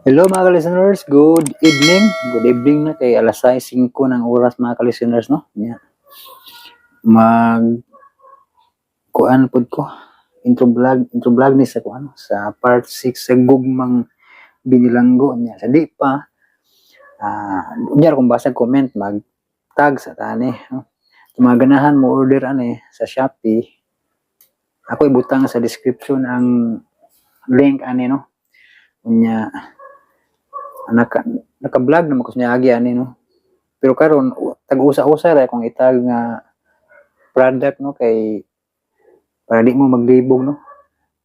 Hello mga ka-listeners, good evening. Good evening na kay alas 6:05 ng oras mga ka-listeners, no? Yeah. Kuan pod ko. Intro vlog ni sa kuan sa part 6 sa gugmang binilanggo niya. Sa di pa unyar kung basa comment mag tag sa tani, no? Tumaganahan mo order ani sa Shopee. Ako ibutang sa description ang link ani, no? Unya naka-vlog naman ko sa niya agi ani, no? Pero karon tag-usa-usa ra kung itag nga product, no, kay para di mo maglibog, no.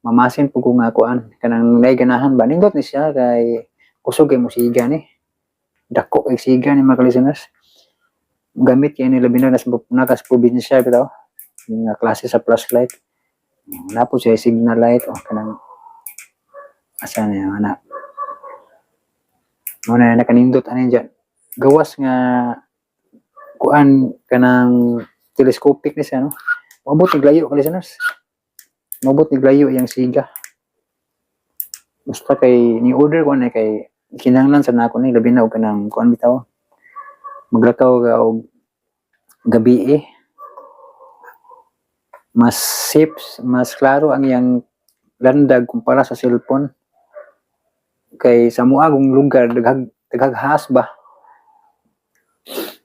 Mamasin pud ko nga kuan kanang naiganahan ba nindot ni siya kay kusog kay mo siga ni. Dako kay siga ni mga listeners. Gamit kay ni labi na nakas probinsya bitaw. Nga klase sa flashlight. Napo siya signal light o kanang asa na yung anak. Muna nakanindot ani dyan. Gawas nga kuan kanang telescopic ni siya, no. Mabot ni glayo ka listeners. Mabot ni glayo yang siga. Basta kay ni order ko na kay kinahanglan sa nako ni labi na og kanang kuan bitaw. Maglakaw ka og gabi mas safe, mas klaro ang yang landag kumpara sa cellphone. Kay sa muagong lugar daghas ba.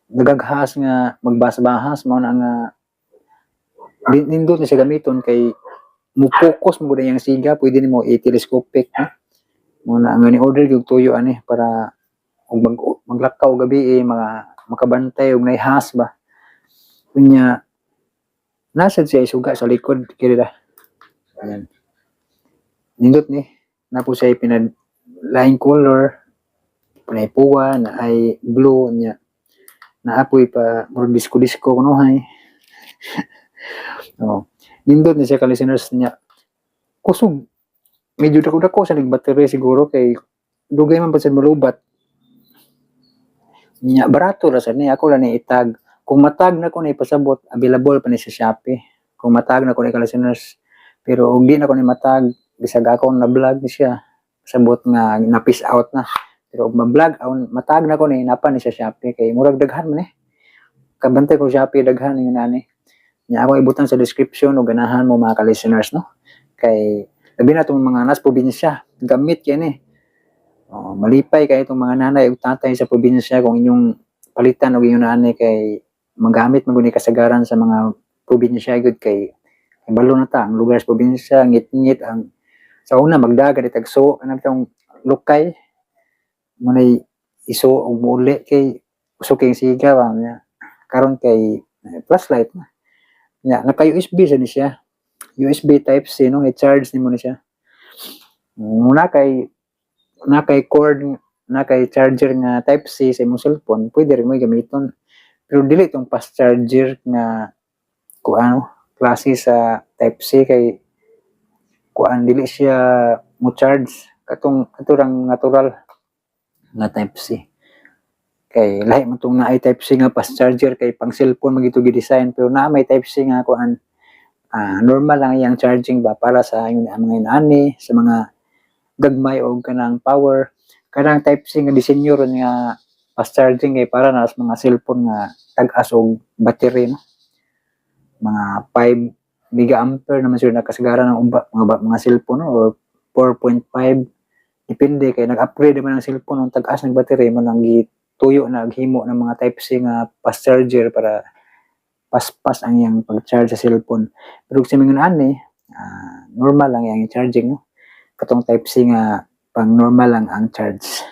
Daghas nga magbas-bahas mao na nga nindot ni siya gamiton kay mo focus mo gud yang siga pwede nimo i-telescopic, no? Muna nga ni order gyud tuyo ani para og maglakaw gabi mga makabantay og naihas ba. Unya nasa siya isuga sa likod kira. Ayan. Nindot ni napo siya pinad line color panay puwa na ay blue nya naapoy pa murag disco kuno hay. Oh. Nindot ni siya ka listeners niya. Kusog. Medyo dako-dako sa battery siguro kay dugay man pa sa malubat. Niya barato ra sa ni ako lang ni itag. Kung matag na ko ni pasabot, available pa ni sa Shopee. Kung matag na ko ni ka listeners. Pero kung di na ko ni matag, bisag ako na vlog ni siya. Pasabot nga na peace out na. Pero kung ma-vlog matag na ko ni napa ni sa Shopee kay murag daghan man Kabantay ko Shopee daghan yung nani. Nya ako ibutang sa description o ganahan mo mga ka-listeners, no? Kay labi na itong mga nas probinsya, gamit yan malipay kay itong mga nanay o tatay sa probinsya kung inyong palitan o inyong nanay kay magamit maguni kasagaran sa mga probinsya gud kay balo na ta ang lugar sa probinsya ngit-ngit ang sa una magdagat itagso kanang tong lukay munay iso og muli kay uso kay siga ba niya karon kay flashlight na. Ya, naka-USB sa ni siya. USB type C, no? I-charge nimo ni siya. Muna kay cord, na kay charger nga type C sa imong cellphone, pwede rin mo gamiton. Pero dili tong fast charger nga kuan klase sa type C kay kuan dili siya mo charge katurang natural nga type C. Kay lahi man tong naay type C nga fast charger kay pang cellphone magito gi-design pero naa may type C nga kuan normal lang iyang charging ba para sa mga inaani sa mga gagmay og kanang power kanang type C nga disenyo ron nga fast charging kay para na sa mga cellphone nga tag-as og battery, no? Mga 5 mega-ampere naman sila nakasagaran ng mga cellphone, no? Or 4.5 depende kay nag-upgrade man ang cellphone ng tag-as ng battery man ang tuyo na naghimo ng mga type C nga fast charger para pas ang yang pag-charge sa cellphone. Pero kung sa mga ani, normal lang yang charging, no? Katong type C nga pang normal lang ang charge.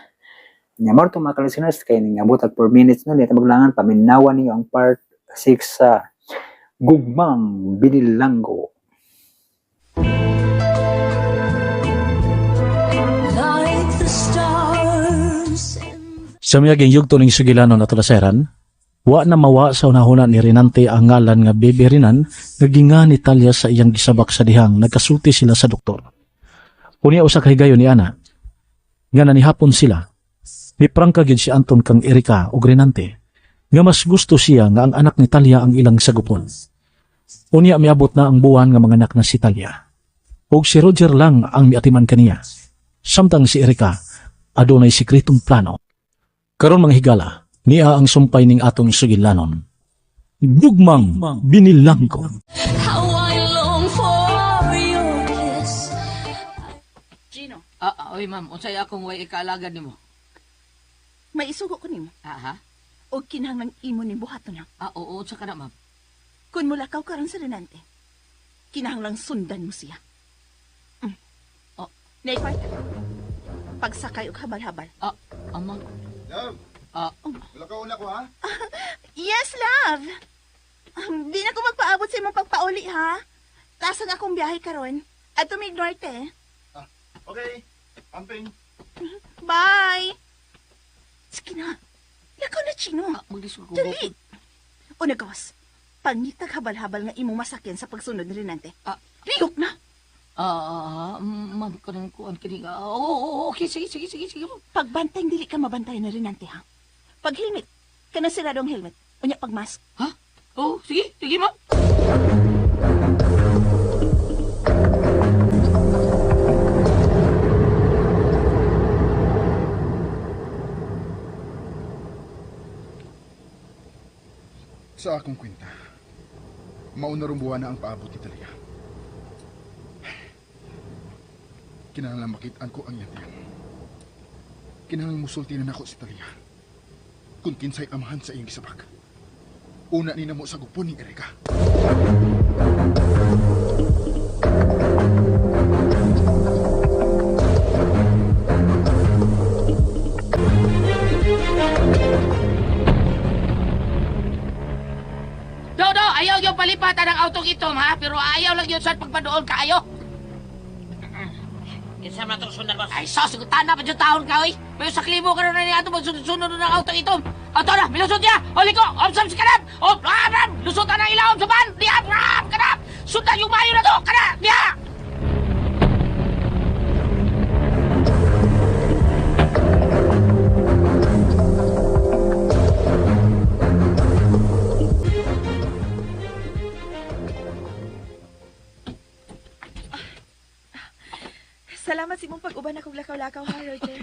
Nya mo to mga listeners kay ning abot og 4 minutes na dito maglangan paminawan niyo ang part 6 sa Gugmang Binilanggo. Sa miyaging yugto ning sugilanon at laseran, wa na mawa sa unahuna ni Renante ang ngalan nga Baby Renan nga ginga ni Talia sa iyang gisabak sa dihang nagkasuti sila sa doktor. Unya usa ka higayon ni ana nga nanihapon sila. Ni prangka gyud si Anton kang Erika ug Renante nga mas gusto siya nga ang anak ni Talia ang ilang sagupon. Unya miabot na ang buwan nga mga anak na si Talia. Ug si Roger lang ang miatiman kaniya. Samtang si Erika adunay sikretong plano. Karon mga higala, niya ang sumpay ning atong sugilanon. Gugmang binilanggo. How I long for your kiss. Gino, Oy ma'am, unsay akong way ikaalagad nimo? may isugo ko nimo. Ha? O kinahanglang imo ni buhaton na. Oo, sa kana ma'am. Kung mulakaw karon sa Renante, kinahanglang sundan mo siya. Oh. Naipay, pagsakay og habal-habal. Amang. Love, wala ka una ko ha? Yes, love. Di na ko magpaabot sa imong pagpauli, ha? Taas ang akong biyahe karon. At tumig norte. Okay, amping. Bye! Sige na. Lakaw na, Chino. Magdisco ko. Dali! O nagawas, pangitag habal-habal nga imong masakyan sa pagsunod ni Renante. Lihok na! Ma'am, kanang kuan kini. Oo, okay, sige ma'am. Pagbantay, dili ka mabantay na Renante, ha? Pag helmet, kana sirado ang helmet. Unya pag mask. Ha? Oo, sige ma'am. Sa akong kwenta, maunarong buwan na ang paabot ni Talia. Kinahanglan makitaan ko ang yatiyan. Kinahanglan musultinan ako si Talia. Kung kinsay amahan sa iyong gisabak. Una ni namo sa gupon ni Erika. Do, ayaw yung palipatan ng autong ito, ha? Pero ayaw lang yun sa pagpadoon kaayo. Isa man itong sundan, boss. Ay, sos, tanda pa dyan taon ka, oy. May saklibo ka na niya ito, magsunod-sunod ng autong ito. Ato na, milusot niya. Huli ko, omsam si kanap. Lusot na ng ilawom sa ban. Diya, kanap. Sundan yung mayo na to, kanap, diya. Salamat si mong pag-uban akong lakaw-lakaw, ha, Roger?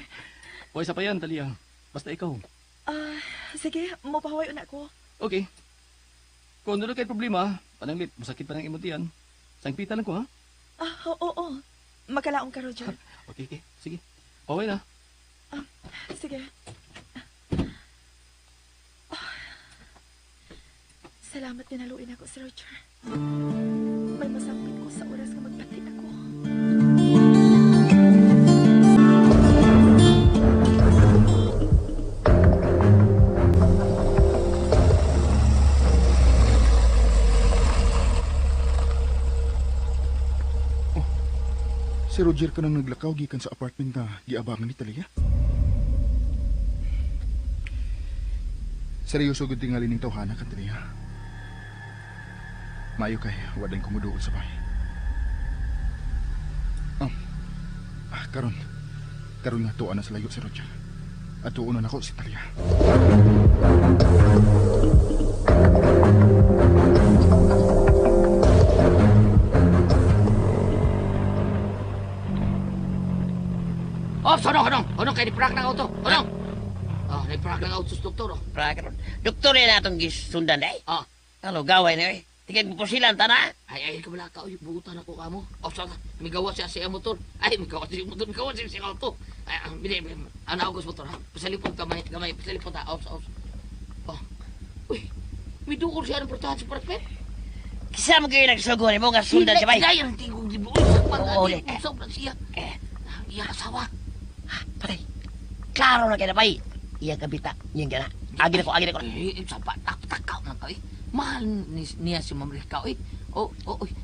O isa pa yan, Talia. Basta ikaw. Sige, mapahawayon ako. Okay. Kung ano kayo problema, pananglit, masakit pa ng imutian. Sangpita lang ko, ha? Oo. Makalaong ka, Roger. Okay. Sige. Paway na. Sige. Salamat din naluin ako, Sir Roger. May masakit ko sa oras nga magpati ako. Si Roger ka nang naglakaw gikan sa apartment na giabangan ni Talia. Seryoso gud tingali ning tawhana ka Talia. Maayo kay wadan kumuduol sa bahay. Karon nga tuwa na sa layo si Roger. At tuunan ako si Talia. Honong, kaya niprak ng auto. Honong. Niprak ng auto sa doktor, oh. Doktor na itong gisundan, eh. Ano, gaway na, eh. Tingin mo po silang tana. Ay, kabala ka, oy, buutan ako ka mo. May gawa siya sa motor. Ay, may gawa siya motor, may gawa siya sa auto. Ay, ano ako sa motor, ha? Pasalipot gamay, pasalipot, ha? Ops. Uy, may dukol siya ng portahan sa parapet. Kisa mo kayo nagsugo mo nga sundan siya, bay. Gaya ng tingog di mo. Uy, sakpan Oo, na, eh. sobrang siya. Iya asawa. Patay. Klaro na kayo na, bay. Iya kabita. Yan ka na. Agin ako. Sabat, takaw na ka, eh. Mahal niya si Ma'am Rika, eh.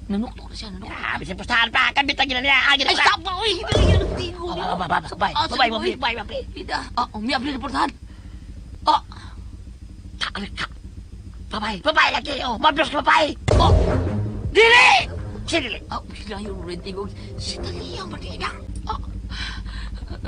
Nanuktok na siya, Bisa pustahan pa. Kabita gina niya. Agin Ay, ako. stop na, uy! Hindi yung tingog niyo. Babay. Lida. May abli na portahan. Tarik ka. Babay lagi. Mablos ka, babay. Dili! Dili. Bigla yung red tingog. Si Talia, Martina.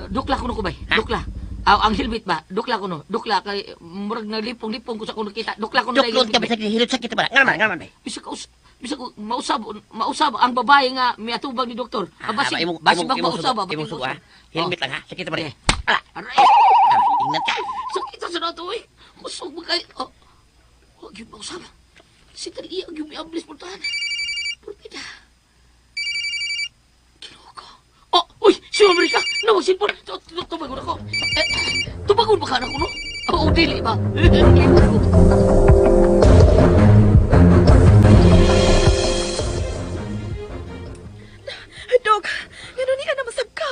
Dukla ko no ko, bay. Dukla. Ang helmet ba? Dukla ko no. Dukla kay murag na lipong ko sa kuno kita. Dukla ko no. Duklod ka, bisa hilot sakit ba? Ngaman, bay. Bisa ka Bisag mausab ang babae nga miatubang ni doktor. Basig mausab. Imong sugo ha. Helmet lang ha. Sakit pa rin. Aray. Ingat ka. Sakit sa nato eh. Kusog mo kay. Wag yun mausab. Si Talia ang yung miablis mo tahan. Purpida. Kinuha ko. Uy! Si Amerika! Nawag silpon! Tubagon ako. Tubagon ba ka na ko, no? Oo, dili ba? Dok, ngano ni ana masab ka?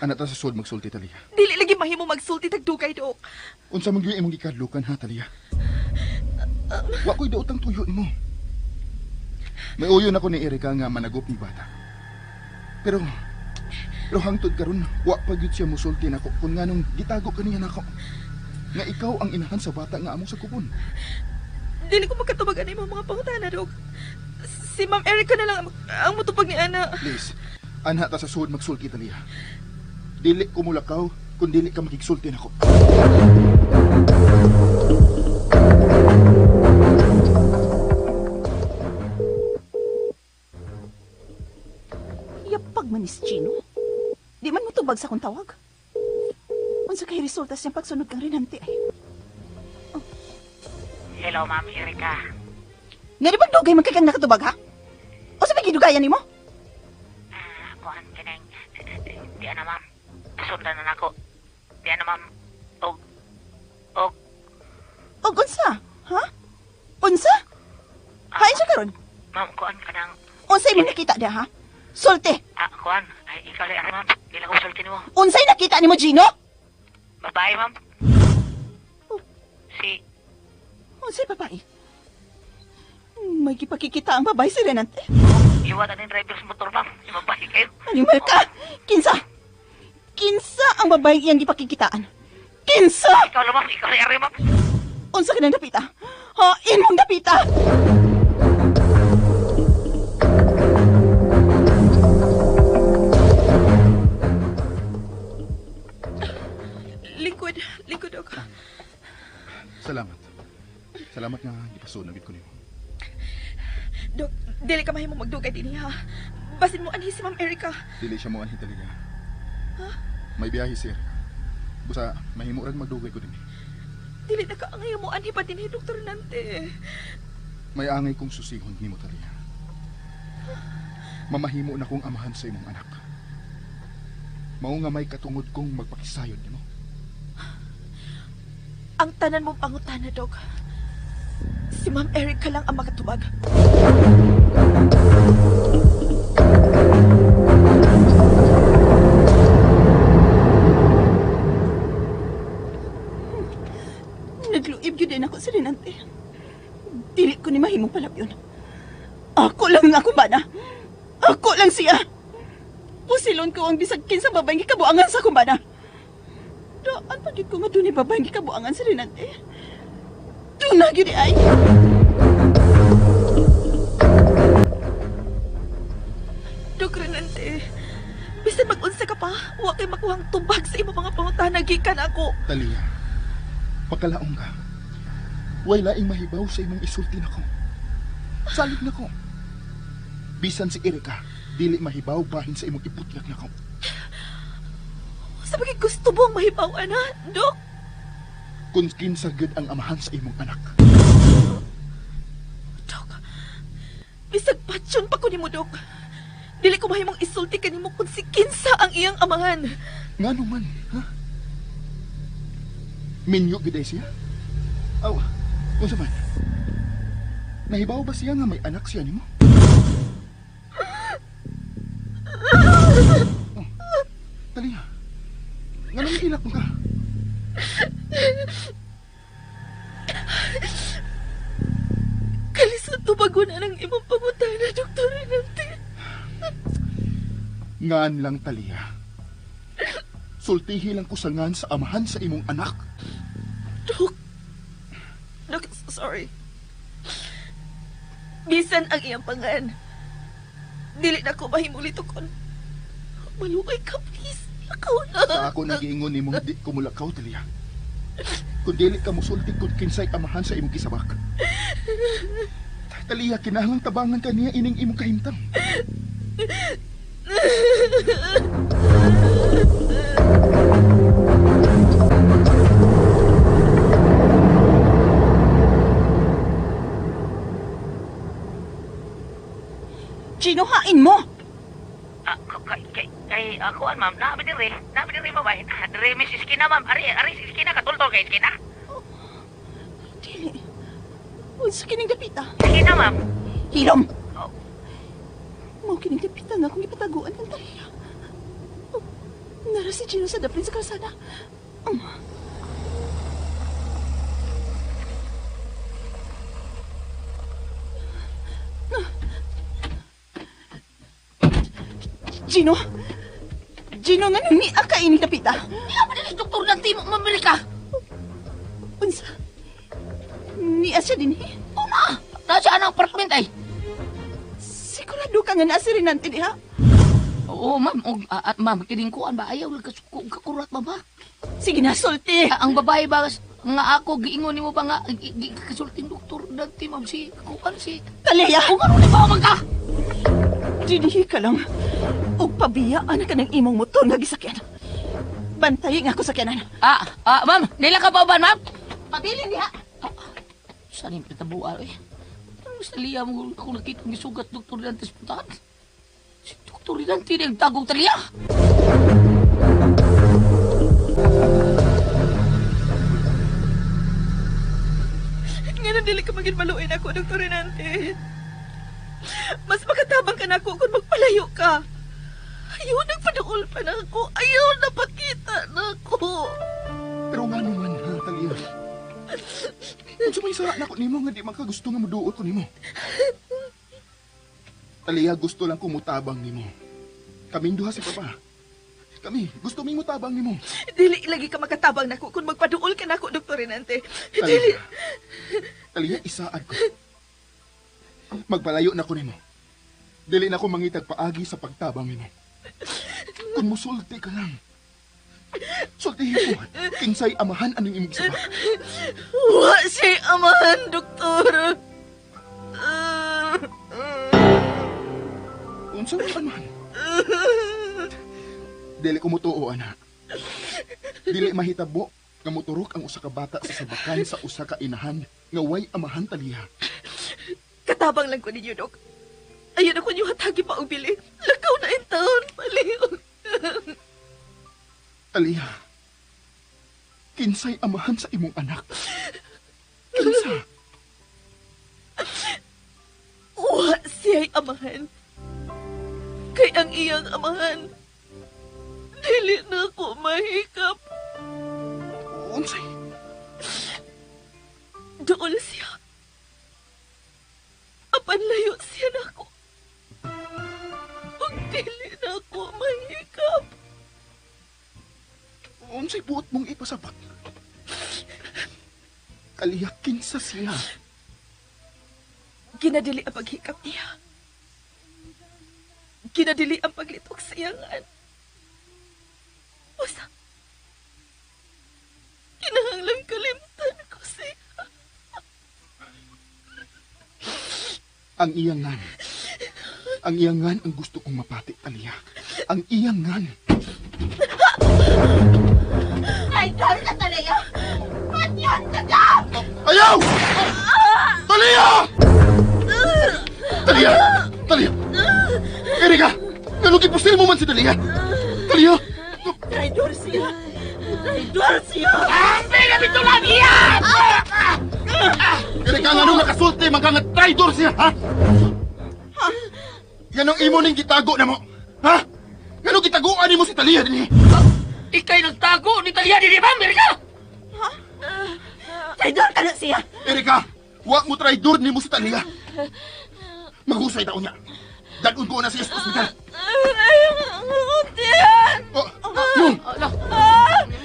Anak ta sa sud magsulti Talia. Dili lagi mahimo magsulti tagdugay, Dok. Unsa man gyud imong gikadlukan ha Talia? Wa ko'y daotang tuyo nimo. May uyon ako ni Erika nga managop ni bata. Pero hangtod karon wa pa gyud siya musulti nako kun nganong gitago kaniya nako. Nga ikaw ang inahan sa bata nga among sakupon. Dili ko magkatubagan ni mga pangutana, Dok. Si Ma'am Erica na lang ang mutupag ni ana. Please, anha ta sa sud magsulti Talia. Dili ko mulakaw kun dili ka makigsulti nako. Yapag man ni Chino. Di man mutubag sa akong tawag. Unsa kay resulta siyang pagsunod kang rinanti ay. Hello, Ma'am Erika. Nga di pagdugay man kay kang nakatubag, ha? O sa pagidugayan nimo? Kuan kanang di ana ma'am. Sundan na nako. Di ana ma'am. Og O unsa? Ha? Unsa? Hain siya karon? ma'am kuan kanang Unsay mo nakita dia, ha? Sulti. kuan ay ikaw lang ma'am. Dili ko sulti nimo. Unsay nakita nimo, Gino? Babae ma'am. Si Unsay babae? May gipakikita ang babae si Renante. iwa ta ning driver sa motor ma'am. Si babae kayo. Animal ka! Kinsa? Kinsa ang babae iyang gipakikitaan? Kinsa? Ikaw lang ma'am. Ikaw lang ma'am. Unsa ka nang dapita? Hain mong dapita! Likod ako. Salamat. Salamat nga gipasunod ko nimo. Dok, dili ka mahimo magdugay din ha. Basin mo anhi si Ma'am Erica. Dili siya mo anhi Talia. May biyahe si Erika. Busa mahimo ra magdugay ko dinhi. Dili na ka ang mo anhi pa din Dr. Nante. May angay kong susihon nimo Talia. Mamahimo na kong amahan sa imong anak. Mao nga may katungod kong magpakisayod nimo. Ang tanan mong pangutana, Dok. Si Ma'am Erica lang ang makatubag. Nagluib yun din ako sa Renante. Dili ko ni mahimong palap yun. Ako lang nga kumbana. Ako lang siya. Pusilon ko ang bisag kinsa babaeng gikabuangan sa kumbana. Daan pagit ko nga doon ni babaeng gikabuangan sa Renante. Doon na gini ay. Dok Renante, bisan mag-unsa ka pa, huwag kay makuhang tubag sa imong mga pangutana gikan ako. Talia, pagkalaong ka. Way laing mahibaw sa imong isulti nako. Salig nako. Bisan si Erika, dili mahibaw bahin sa imong iputlak nako. Sa bagay gusto mong mahibaw, ana, Dok? Kung kinsa gid ang amahan sa imong anak. Dok, bisag patsyon pa ko ni mo, Dok. Dili ko mahimong isulti kanimo kung si kinsa ang iyang amahan. Ngano man, ha? Minyo gid ay siya? Aw, unsa man? Nahibaw ba siya nga may anak siya nimo? Oh, Talia, nganong hilak mo ka? Kalisod tubagon na ng imong pangutana, Dr. Renante. Ngan lang, Talia. Sultihi lang ko sa ngan sa amahan sa imong anak. Dok, sorry. Bisan ang iyang pangan. Dili na ko mahimulitokon. Malukay ka, please. Lakaw na. Sa ako nagiingon nimo di ko mulakaw, Talia. Kung dili ka musulti kung kinsay amahan sa imong gisabak. Talia, kinahanglan tabangan ka niya ining imong kahimtang. Ginuhain mo! Kay ako an ma'am, nabi diri mabay. Diri mi si Skina ma'am, ari si Skina katultol kay Skina. Dili. Unsa kining dapita? Skina ma'am. Hilom! Oh. Mao kining dapita nga akong ipataguan ng Talia. Nara si Gino sa dapin sa kalsada. Gino? Gino nga nang niya ka ini dapita. Di apa na doktor ng Timo Amerika? Unsa? Niya siya din eh. Una, nasa anang apartment ay. Sigurado ka nga nasa Renante diha? Oo, ma'am. At ma'am, kining kuan ba? Ayaw, kakurat ba ba? Sige na, sulti. Ang babae ba nga ako, giingon nimo ba nga, kasulting doktor dati, ma'am, si kuan si... Talia! Kung ano ni ba ka? Dinihi ka lang. O pabiyaan ka ng imong motor nga gisakyan. Bantayin nga ako sakyanan. Ma'am, nila ka pa ba, ma'am? Pabilin diha. Saan yung pitabuan, eh? Ano sa liya mo ako nakita ng sugat doktor Dante sa puntahan? Si doktor Dante na yung tagong taliya. Nga na dili ka maging maluin ako, Dr. Renante. Mas makatabang ka na ako kung magpalayo ka. Ayaw nagpaduol pa na ako. Ayaw napakita na ako. Pero nga naman ha, Talia. Kung may sara na ko nimo nga di man ka gusto nga muduot ko nimo. Talia, gusto lang kumutabang nimo. Kaming duha si Papa. Kami, gusto ming mutabang nimo. Dili lagi ka makatabang na ako kung magpaduol ka na ako, Dr. Renante. Dili. Talia, Talia, isaad ko. Magpalayo na ko nimo. Dili na ko mangitag paagi sa pagtabang nimo. Kung musulti ka lang. Sultihin ko, kinsay amahan anong imong gisabak. Wa siya amahan, Doktor. Unsa man amahan? Dili ko mutuo, anak. Dili mahitabo nga moturok ang usa ka bata sa sabakan sa usa ka inahan nga way amahan, Talia. Katabang lang ko ninyo, Dok. Ayun ako niyo hatagi pa og bili. Lakaw na in taon, paliw. Talia, kinsay amahan sa imong anak? Kinsa? Wa siya'y amahan. Kay ang iyang amahan, dili na ako mahikap. Unsay? Dool siya. Apan layo siya na ako. Ug dili na ako mahikap. Unsay buot mong ipasabot? Talia, kinsa siya? Ginadili ang paghikap niya. Ginadili ang paglitok sa iyangan. Basta, kinahanglang kalimtan ko siya. Ang iyangan. Ang iyangan ang gusto kong mapati, Talia. Ang iyangan. Ay, dahil ka talaga! Manyan ka ka! Ayaw! Talia! Talia! Talia! Erika! Nalugit po mo man si Talia! Talia! Traidor siya! Traidor siya! Erika, nga nung nakasulti, magkanga traidor siya, ha? Ganong imo ning gitago na mo, ha? Ganong gitagoan ni mo si Talia din, Ikay nagtago ni Talia di ba, Amerika? Traidor ka na siya! Erika, wag mo traidor ni mo si Talia. Maghusay taon niya. Dagun ko na siya sa ospital. Tiyan! Oh,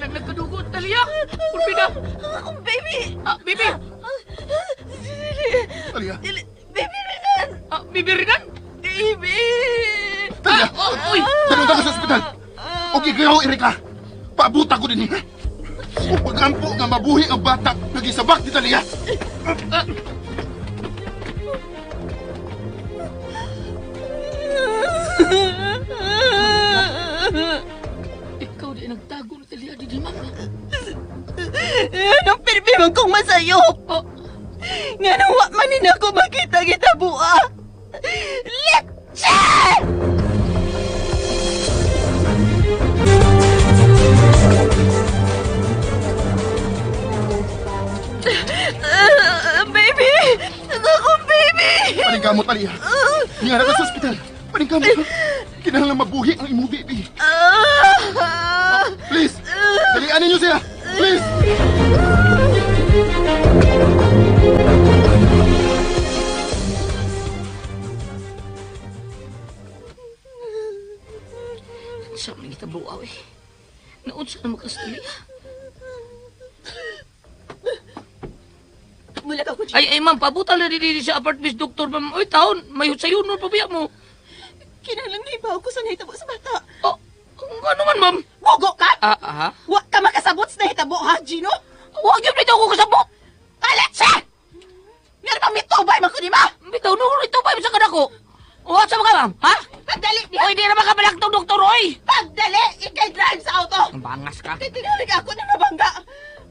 Nagkadugo, Talia. Pulpida. Akong baby! Bibi. Talia. Baby Renan! Bibi Rinan. Baby! Talia! Uy! Dagun ka sa ospital. Okay, kayo, Erika. Paabuta ko din, ha? O pag-ampo nga mabuhi ang bata, nagisabak ni Talia. Ikaw di nagtago na taliya di ma'am. Anong pinipimang kong masayop? Oh, Nga nang wa manin ako makita kita buha. Leche! Baby! Ako, baby! Paningkamot, Talia. Nga na ka sa ospital. Paningkamot. Kinahanglan mabuhi ang imong baby. Please! Dalian ninyo siya! Please! sa mga kita buaw eh. Naunsa na makastaliya. Mula ka ko, Ay, ma'am, pabutal na din sa apartment, doktor, ma'am. Uy, taon, may sayo no, pabiyak mo. Kinalang naibaw ko sa nahitabo sa bata. Oh, ano man, ma'am? Bogo ka! Ha? Wa ka makasabot sa nahitabo, ha, Gino? Huwag yung dito ako kasabot. Aletsa! Meron pang mitubay man ko ni ma! Bitaw, nung ito pa sa kanako. O, sa mga, ma'am, ha? Pagdali niya! Uy, di na makabalak tong doktor, oy! Pagdali! Ikay drive sa auto! Ang bangas ka. Kaya tinalig ako ng mabangga!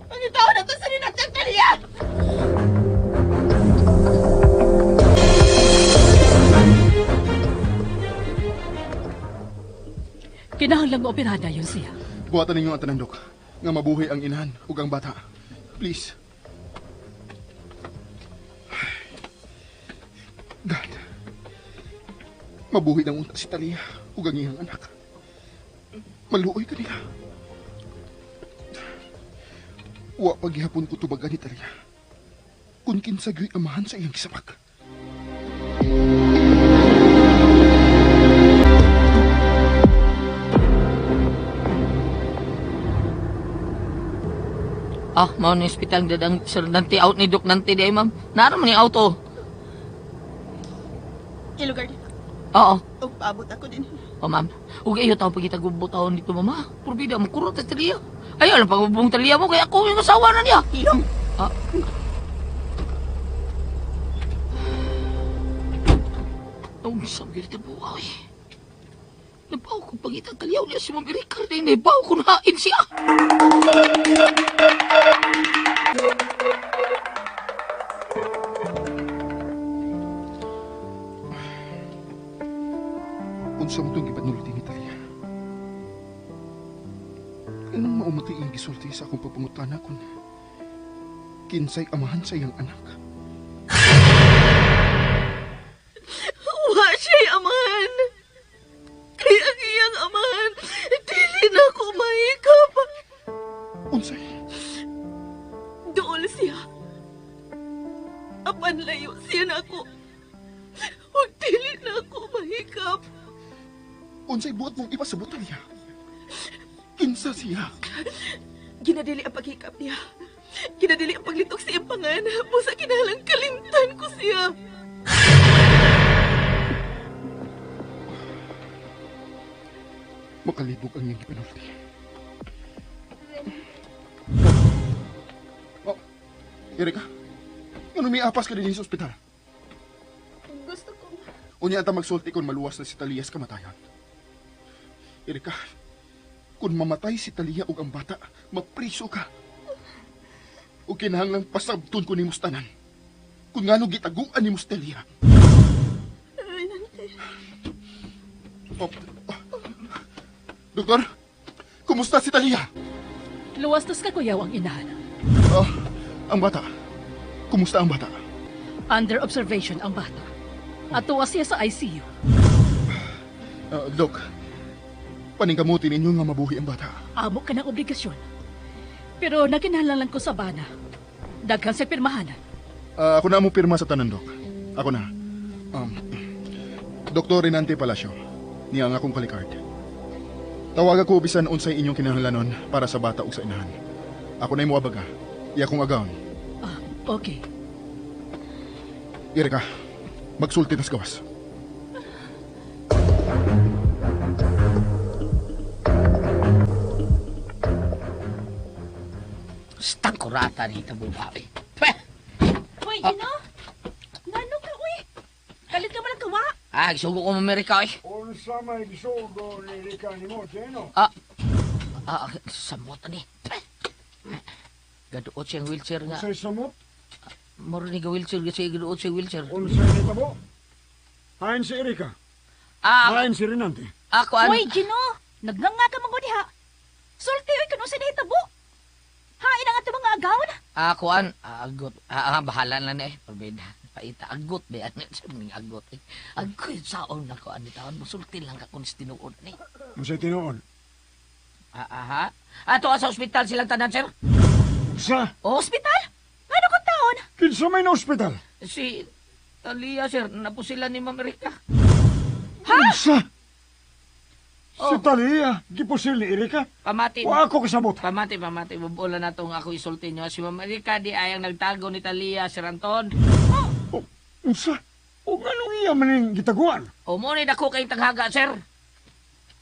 Pangitaw na to sa ninatang taliya! Kinahanglang operada yun siya. Buhatan ninyo ang tanan, Dok. Nga mabuhi ang inahan ug ang bata. Please. God. Mabuhi ng unta si Talia ug ang iyang anak. Maluoy ka niya. Wa paghihapon ko tubagan ni Talia. Kung kinsagyo'y amahan sa iyang kisabak. Ah, mau ni hospital dadang sir nanti out ni dok nanti di ay ma'am. Naram ni auto. Ilugar dito. Oo. O paabot ako din. Oh, ma'am. Ug ayo taw pagita gubot taon dito mama. Purbida mo kurot sa taliya. Ay alam pa bubong taliya mo kaya ako yung asawa na niya. Ilong! Ah. Ang sabi dito buhay. Nabaw ko pagita kaliyaw niya si Ma'am Ricardo. Nabaw ko na hain siya. Unsa mo itong ipanulti ni Talia? Anong maumati ang gisulti sa akong pagpangutana kung kinsay amahan sa iyang anak? Wa siya'y amahan! Kaya ang iyang amahan, dili na ko mahikap! Unsay? Dool siya. Apan layo siya na ako. Huwag dili na ako mahikap. Unsay buot mong ipasabot, Talia? Kinsa siya? Ginadili ang paghikap niya. Ginadili ang paglitok sa iyang panganap mo sa kinalang kalimtan ko siya. Makalibog ang iyong ipanulti. Oh, Erika, ano may apas ka din sa ospital? Gusto ko. Unya ata magsulti kung maluwas na si Talia sa kamatayan. Erika, kung mamatay si Talia ug ang bata, mapriso ka. O kinahanglang pasabton ko ni Mustanan. Kung ngano gitaguan ni Mustalia. Oh, Doktor, kumusta si Talia? Luwastos ka kuyaw ang inahan. Oh, ang bata. Kumusta ang bata? Under observation ang bata. At tuwas siya sa ICU. Dok, paningkamutin ninyo nga mabuhi ang bata. Amo ka ng obligasyon. Pero nakinahanglan ko sa bana. Daghan sa pirmahanan. Ako na mo pirma sa tanan, Dok. Ako na. Dr. Renante Palacio. Niya ang akong palikard. Tawag ako bisan unsay inyong kinahanglanon para sa bata ug sa inahan. Ako na imo abaga. Iya kong agawon. Ah, okay. Erika, magsulti tas gawas. Stang kurata ni ito buhay. Uy, Gino! Nano ka, uy? Kalit ka ba ng kawa? Ah, sugo ko Amerika eh. Unsa may gisugo ni Rika ni mo, Cheno? Samot ani. Gaduot siyang wheelchair nga. Unsay samot? Moro ni ga-wheelchair kasi gaduot siyang wheelchair. Unsay nitabo? Hain si Erika. Hain si Renante. Ako ano? Uy, Gino! Nagnganga ka mga diha. Sulti, uy, kung sa nahitabo. Hain ang ato mga agawon. Ako agot. Bahala na ni Pabida. Paita agot ba yan? Sabi agot. Agoy saon na ko ani taon. Musulti lang ka kung tinuod ni. Unsay tinuod? Aha. Ato sa ospital silang tanan, sir. Sa? Hospital? Ano kong taon? Kinsa may na ospital? Si Talia, sir. Napusila ni Ma'am Erika. Kinsa? Oh. Si Talia, gipusil ni Erika? Pamati. O ako kasabot. Pamati. Bubulan na itong ako isulti nyo. Si Ma'am Erika di ayang nagtago ni Talia, Sir Anton. O, unsa? O anong iya man yung gitaguan? O mo ni dako kayong tanghaga, sir.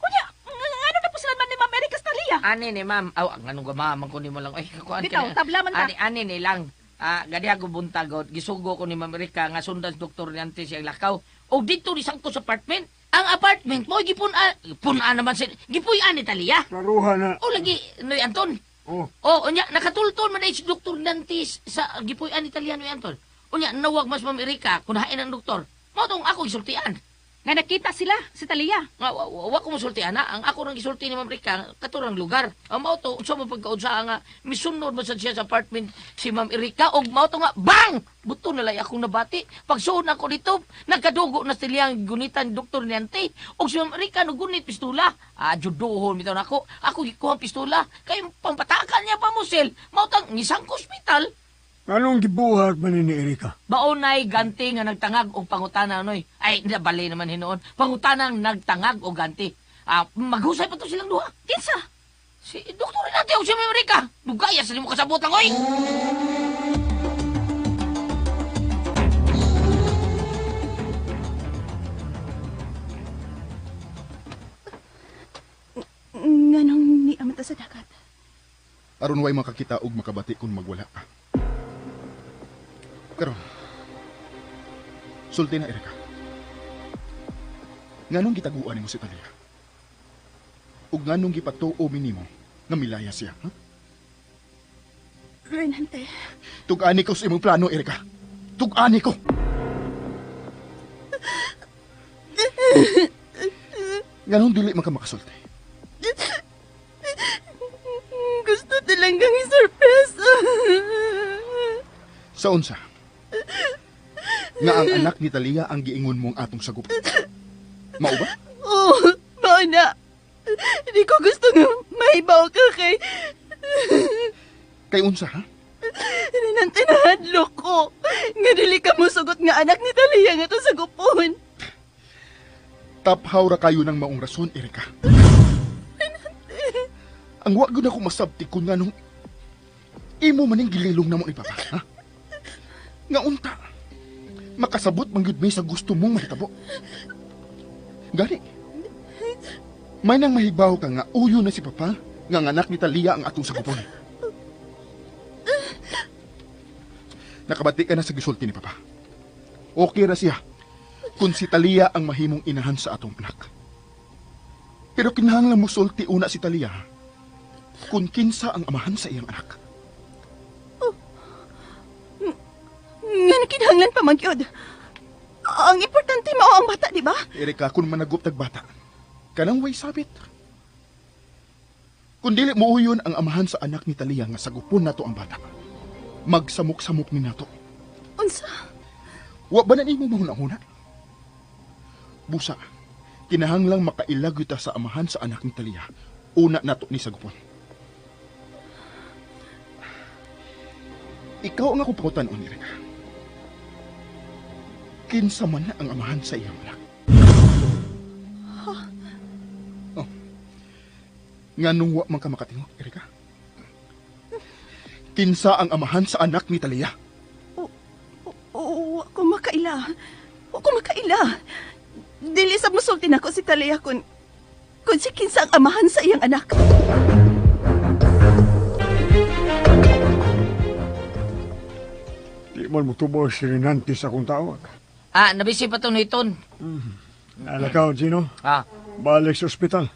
Kunya, ano na po sila man ni Ma'am Erika sa Talia? Ani ni ma'am. Aw, anong gamaman ko ni mo lang. Ay, kakuan Bitaw, tablaman ka. Ani ni lang. Gadi ako buntagod. Gisugo ko ni Ma'am Erika nga sundan doktor ni Ante siyang lakaw. O dito ni sangko sa apartment. Ang apartment mo, gipunan naman sa... Gipuyan ni Talia. Karuha na. O lagi, Noy Anton. Oh. O, unya, nakatulton man na si Dr. Dantes sa gipuyan ni Talia, Noy Anton. Unya, nawag mas Ma'am Erika, kunahain ang doktor. Matong ako isultian. Nga nakita sila, si Talia. Nga, wa ko masultian na. Ang ako nang isulti ni Ma'am Erika, katurang lugar. Ang mauto, sa mo pagkaunsa nga, misunod mo sa siya sa apartment si Ma'am Erika, o mauto nga, bang! Buto na lang akong nabati. Pagsuon ako dito, nagkadugo na sila ang gunitan ni Dr. Niante. O si Ma'am Erika, nagunit pistula. Judohon, bitaw na ako. Ako gikuha pistula. Kaya pampatakan niya pa mo, sel. Mautang, isang hospital. Anong gibuhat man ni Erika? Baunay ganti nga nagtangag og pangutana noy. Ay, nabali naman hinoon. Pangutanang nagtangag og ganti. Maghusay pa to silang duha. Kinsa? Si Dr. Renate o si Ma'am Erika. Dugaya sa nimo kasabot lang, oy. Nganong ni amata sa dagat. Aron way makakita og makabati kung magwala ka. Karon, sulti na Erika. Nganong gitaguan nimo si Talia? Ug nganong gipatuo minimo nga milaya siya, ha? Renante, Tug-ani ko sa imong plano, Erika. Tug-ani ko. Nganong dili man ka makasulti? gusto talagang i-surprise. Sa unsa? Nga ang anak ni Talia ang giingon mong atong sagup. Mao ba? Oh, mana. Hindi ko gusto nga mahibaw ka kay... Kay unsa, ha? Renante, nahadlok ko. Nga dili ka mo sugot nga anak ni Talia nga to sa gupon. Taphaw ra kayo ng maong rason, Erika. Ang wa gyud ako masabti kun nganong imo maning gililong namo ni Papa, ha? Nga unta. Makasabot man gyud mi sa gusto mong mahitabo. Gani. May nang mahibaw ka nga uyo na si Papa nga ang anak ni Talia ang atong sakupon. Nakabati ka na sa gisulti ni Papa. Okay ra siya kung si Talia ang mahimong inahan sa atong anak. Pero kinahanglan mo sulti una si Talia kung kinsa ang amahan sa iyang anak. Nga nakinahanglan pa magyod. Ang importante mao ang bata, di ba? Erika, kung managup tagbata, kanang way sabit. Kung dili mo uyon ang amahan sa anak ni Talia nga sagupon nato ang bata, magsamok-samok ni nato. Unsa? Wa ba na nimo mahuna-huna? Busa, kinahanglang makailag yuta sa amahan sa anak ni Talia. Una nato ni sagupon. Ikaw ang akong pangutan-on, Erika. Kinsa man na ang amahan sa iyang anak. Oh. Nganong wa man ka makatingog, Erika? Kinsa ang amahan sa anak ni Talia? Wa ko makaila. Wa ko makaila. Dili sa musulti na ko si Talia kung si kinsa ang amahan sa iyang anak. Di man mo tubo si Renante sa akong tawag. Nabisi pa to niton. Nalakaw, Gino. Ha? Balik sa ospital.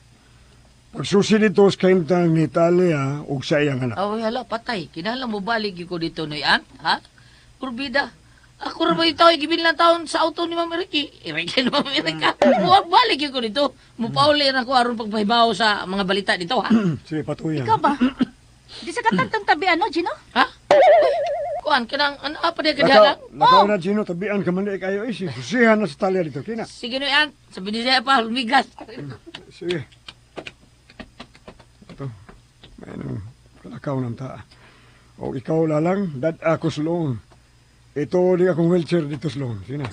Pagsusi dito sa kaimtang ni Talia ug sa iyang anak. Oh, hala, patay. Kinahanglan mo balik ko dito, Noyan. Ha? Kurbida. Ako rin ba yung tao, gibilang taon sa auto ni Ma'am Ricky. Ricky ni Ma'am Erika. Huwag balik ko dito. Mupauli na ko aron pagpahibaw sa mga balita dito, ha? Sige, patuyan. Ikaw ba? Di sa katagtang tabi ano, Gino? Ha? Kuan, kanang, ano, apa niya kadihalang? Lakaw na, Gino. Tabian ka man di kayo. Susihan na sa Talia dito. Kina. Sige, Noyan. Sabi ni siya pa, lumigas. Sige. Ito. May nang kalakaw ng taa. O ikaw lalang, dad ako sloon. Ito di akong wheelchair dito sloon. Sige na.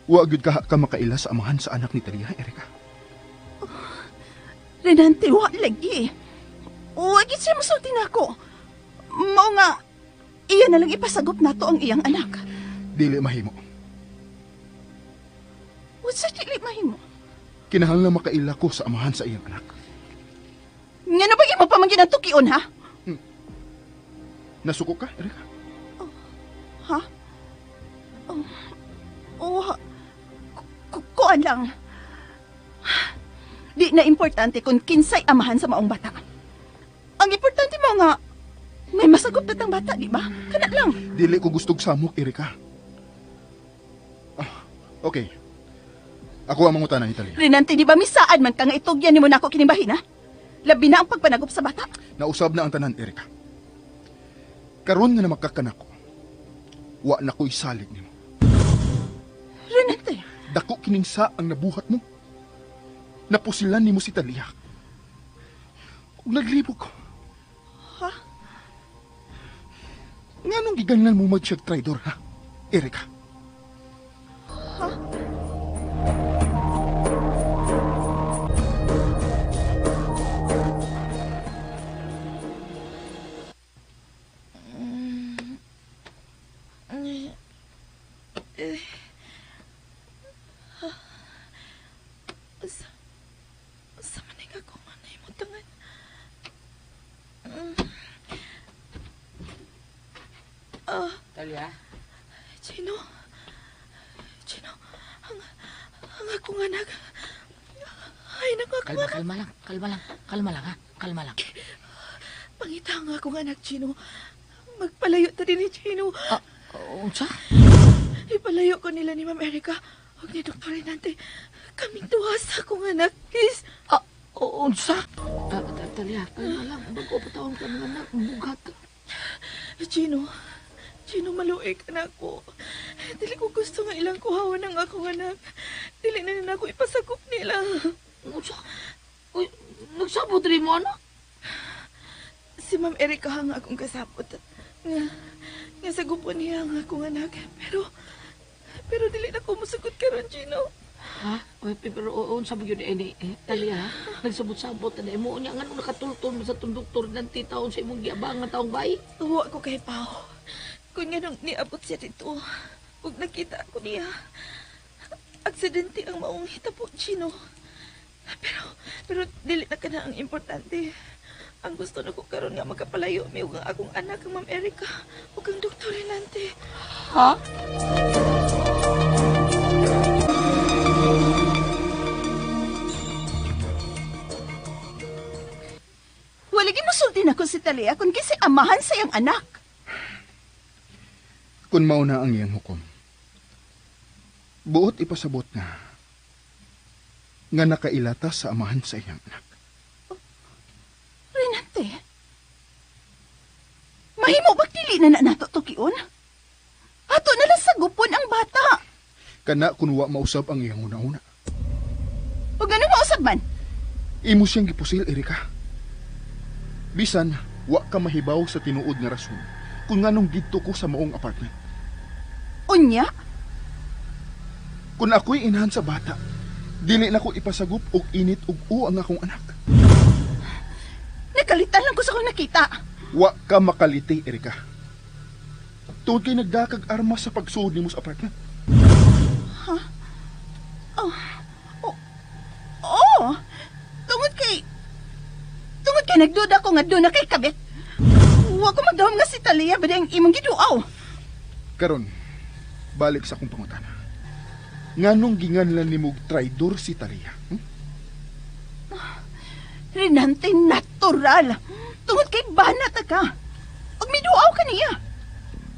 Wa gyud ka makaila sa amahan sa anak ni Talia, Erika. Renante, wa lagi. Wa gid siya masulti nako. Mao nga iya na lang ipasagop nato ang iyang anak. Dili mahimo. Wa sa dili mahimo. Kinahanglan makaila ko sa amahan sa iyang anak. Ngano ba imo pamangkin ang tukion ha? Nasuko ka, Erika? Ha? Kuan lang. Di na importante kung kinsay amahan sa maong bata. Ang importante mo nga, may masagop tatang bata, di ba? Kana lang. Dili ko gustog samok, Erika. Okay. Ako ang mangutana ni Talia. Renante, di ba misaan man ka nga itugyan ni mo na ako kinibahin, ha? Labi na ang pagpanagop sa bata. Nausab na ang tanan, Erika. Karon nga na magkakanak ko, wa na ko'y salig nimo. Renante, Dako kiningsa ang nabuhat mo. Napusilan nimo si Talia. Kung naglibog ko. Ha? Nganong giganlan mo mag-check traidor, ha? Erika. Sa maning ako nga na imo tangan. Talia? Chino, ang akong anak. Ay, Kalma, kalma lang. Kalma lang, ha? Kalma lang. Pangita ang akong anak, Chino. Magpalayo ta din ni Chino. Unsa? Ipalayo ko nila ni Ma'am Erika. Huwag ni Dr. Renante. Kaming tuwa sa akong anak, please. Unsa? Talia, kalma lang. Bago patawang ka ng anak, bugat ka. Chino, maluig ka na ako. Dili ko gusto nga ilang kuhawan ng akong anak. Dili na nila ako ipasagop nila. Unsa? Uy, nagsabot rin mo, anak? Si Ma'am Erika nga akong kasapot. Nga sagupon niya ang akong anak. Pero dili na ko musagot karon, Chino. Ha? Uy, pero unsa ba yun, Talia, ha? Nagsabot-sabot na mo niya. Nga nung nakatultol mo sa itong doktor ng titaon sa imong giabang nga taong bayi? Tuwa ko kay Pao. Kung nga nung niabot siya dito, huwag nakita ko niya. Aksidente ang maong hitabo, Chino. Pero dili na ka na ang importante. Ang gusto na ko karon nga magkapalayo mi ug ang akong anak ang Ma'am Erika ug ang Dr. Renante. Ha? Walagi musulti na ko si Talia kung kasi amahan sa iyang anak. Kung mauna ang iyang hukom, buot ipasabot nga nakailata sa amahan sa iyang anak. Renante, mahimo ba dili na nato tukion? Ato na lang sagupon ang bata. Kana kung wa mausab ang iyang una-una. O gano'n mausab man? Imo siyang gipusil, Erika. Bisan, wa ka mahibaw sa tinuod nga rason kung nganong dito ko sa maong apartment. Unya? Kung ako'y inahan sa bata, dili na ko ipasagup og init og ang akong anak. Nakalitan lang ko sa kong nakita. Wa ka makaliti, Erika. Tuod kay nagdakag armas sa pagsuod nimo sa apartment. Ha? Oh, tungod kay nagduda ko nga doon na kay kabit. Wa ko magdawam nga si Talia ba ang imong giduaw. Karon, balik sa akong pangutana. Nganong ginganlan nimo traidor si Talia? Renante natural. Tungod kay banat ka. Og miduaw ka niya.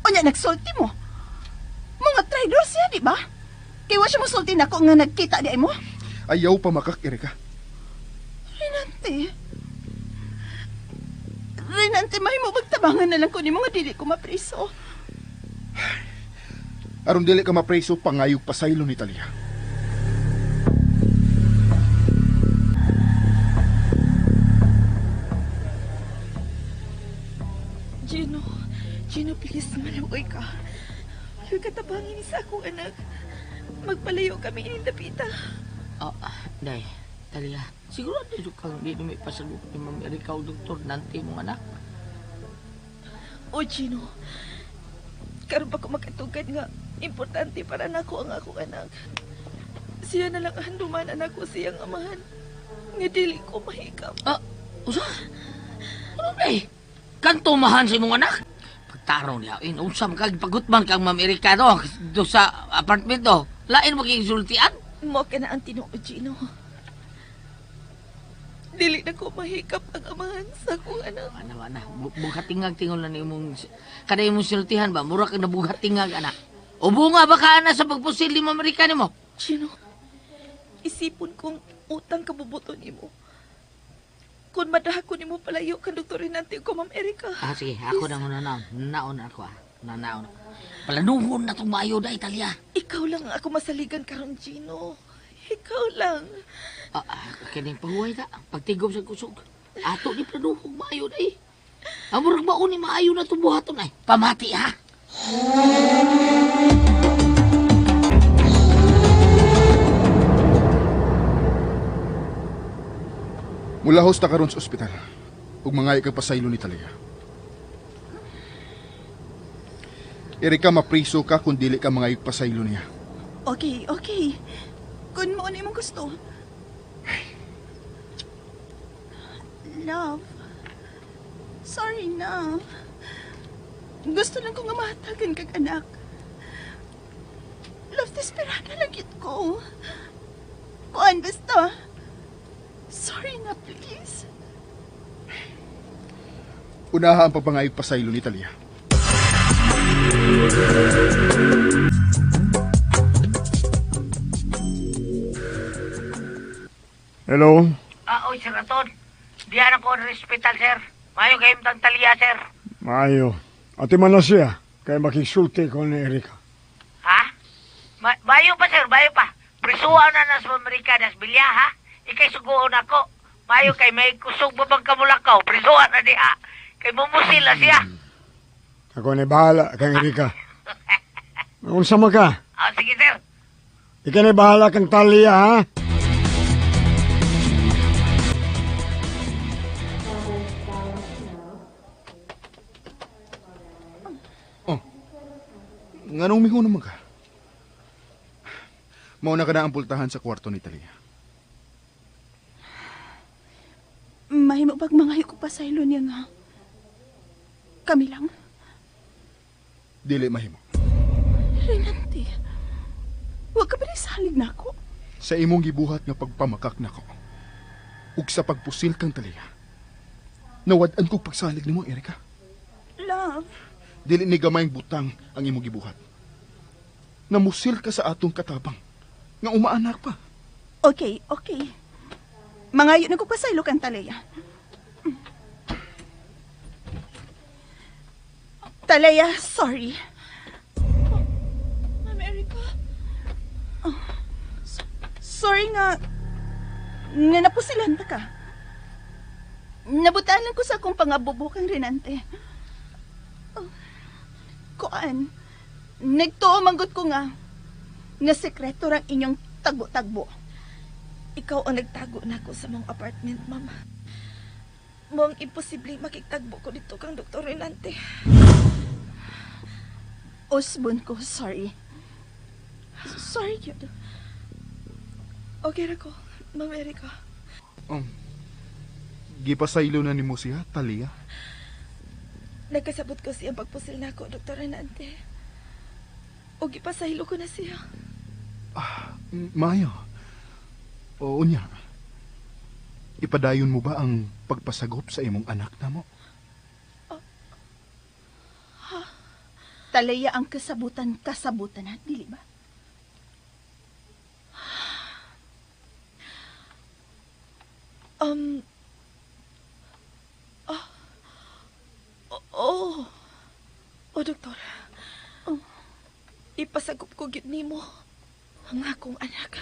Unya nagsulti mo. Mga traidor siya, di ba? Kaya wa siya mosulti nako nga nagkita di ay mo. Ayaw pa makak, Erika. Renante, may mo magtabangan na lang ko ni mga dili ko mapriso. Aron dili ka mapreso, pangayog pasaylo ni Talia. Gino, please, maluoy ka. Maluoy ka tabangin sa akong anak. Magpalayo kami inindapita. Day, Talia, siguro dito kang di may pasagot ni Ma'am Erika o Dr. Nante mong anak. O, Gino, karon pa ko makatugad nga importante para nako ang akong anak. Siya na lang handuman anak ko siyang amahan. Nga dili ko mahikap. Usa? Ano day? Kantumahan sa imong anak? Pagtarong niya, inunsam kag pagutman kang Ma'am Erika do sa apartment do. Lain mo sultian? Mo ka na ang tinuod, Gino. Dili na ko mahikap ang amahan sa akong anak. Ana. Bughatingag-tingol na ni imong kada imong sultihan ba? Mura ka na bughatingag, anak. O bunga ba ka na sa pagpusil ni Ma'am Erika nimo? Gino, isipon kong utang kabubuton nimo. Kung madahako nimo palayo kan Dr. Renante ko, Ma'am Erika. Sige, ako na muna naon ako. Nanaon. Palanuhon na itong mayo da, Italia. Ikaw lang ako masaligan karon, Gino. Ikaw lang. Kining pahuway da. Pagtigom sa kusog. Ato ni planuhong mayo da eh. Amurag baon ni maayo na itong buhaton ay. Pamati ha. Mula hosta karon sa ospital. Ug mangay kag pasaylo ni Talia. Erika, mapriso ka kung dili ka mangayog pasaylo niya. Okay. Kung mo na imong gusto. Love. Sorry na. Gusto lang ko nga mahatagan kag anak. Love, desperada lang yun ko. Kuan, basta. Sorry na, please. Unaha ang pagpangayog pasaylo ni Talia. Hello? Oy, Sir Anton. Diyan ako sa hospital, sir. Mayo kayo tang Talia, sir. Maayo. Ati man na siya, kaya makisulti ko ni Erika. Ha? Bayo pa, sir, bayo pa. Prisuan na sa Amerika das bilya, ha? Ikay suguon ako. Mayo kay may kusog babang kamulakaw. Prisuan na diha. Kay mumusila siya. Ako ni bahala kang Erika. Unsa man ka? Sige, sir. Ika ni bahala kang Talia, ha? Nganong miho naman ka? Mauna ka na ang pultahan sa kwarto ni Talia. Mahimo pag mangayo ko pa sa ilo niya nga. Kami lang. Dili mahimo. Renante, huwag ka ba salig na ako? Sa imong gibuhat nga pagpamakak nako. Ug sa pagpusil kang Talia. Nawad-an kog pagsalig nimo, Erika. Love. Dili ni gamayng butang ang imong gibuhat. Namusil ka sa atong katabang. Nga umaanak pa. Okay. Mangayo na ko pa sa ilo kang Talia. Talia, sorry. Ma'am Erika. Sorry nga napusilan ta ka. Nabutanan ko sa akong pangabubukang Renante. Kuan, nagtuo manggot ko nga sekreto rang inyong tagbo-tagbo. Ikaw ang nagtago na ako sa mong apartment, ma'am. Mong imposible makitagbo ko dito kang Dr. Renante. Osbon ko, sorry. Sorry, yun. Okay na ko, Ma'am Erika. Gipasaylo na nimo siya, Talia. Nagkasabot ko siya pagpusil na ako, Dr. Renante. O gipasahilo ko na siya. Maayo. Oo niya. Ipadayon mo ba ang pagpasagop sa imong anak na mo? Talaya ang kasabutan na, dili ba? Doktor. Ipasagop ko gyud nimo ang akong anak.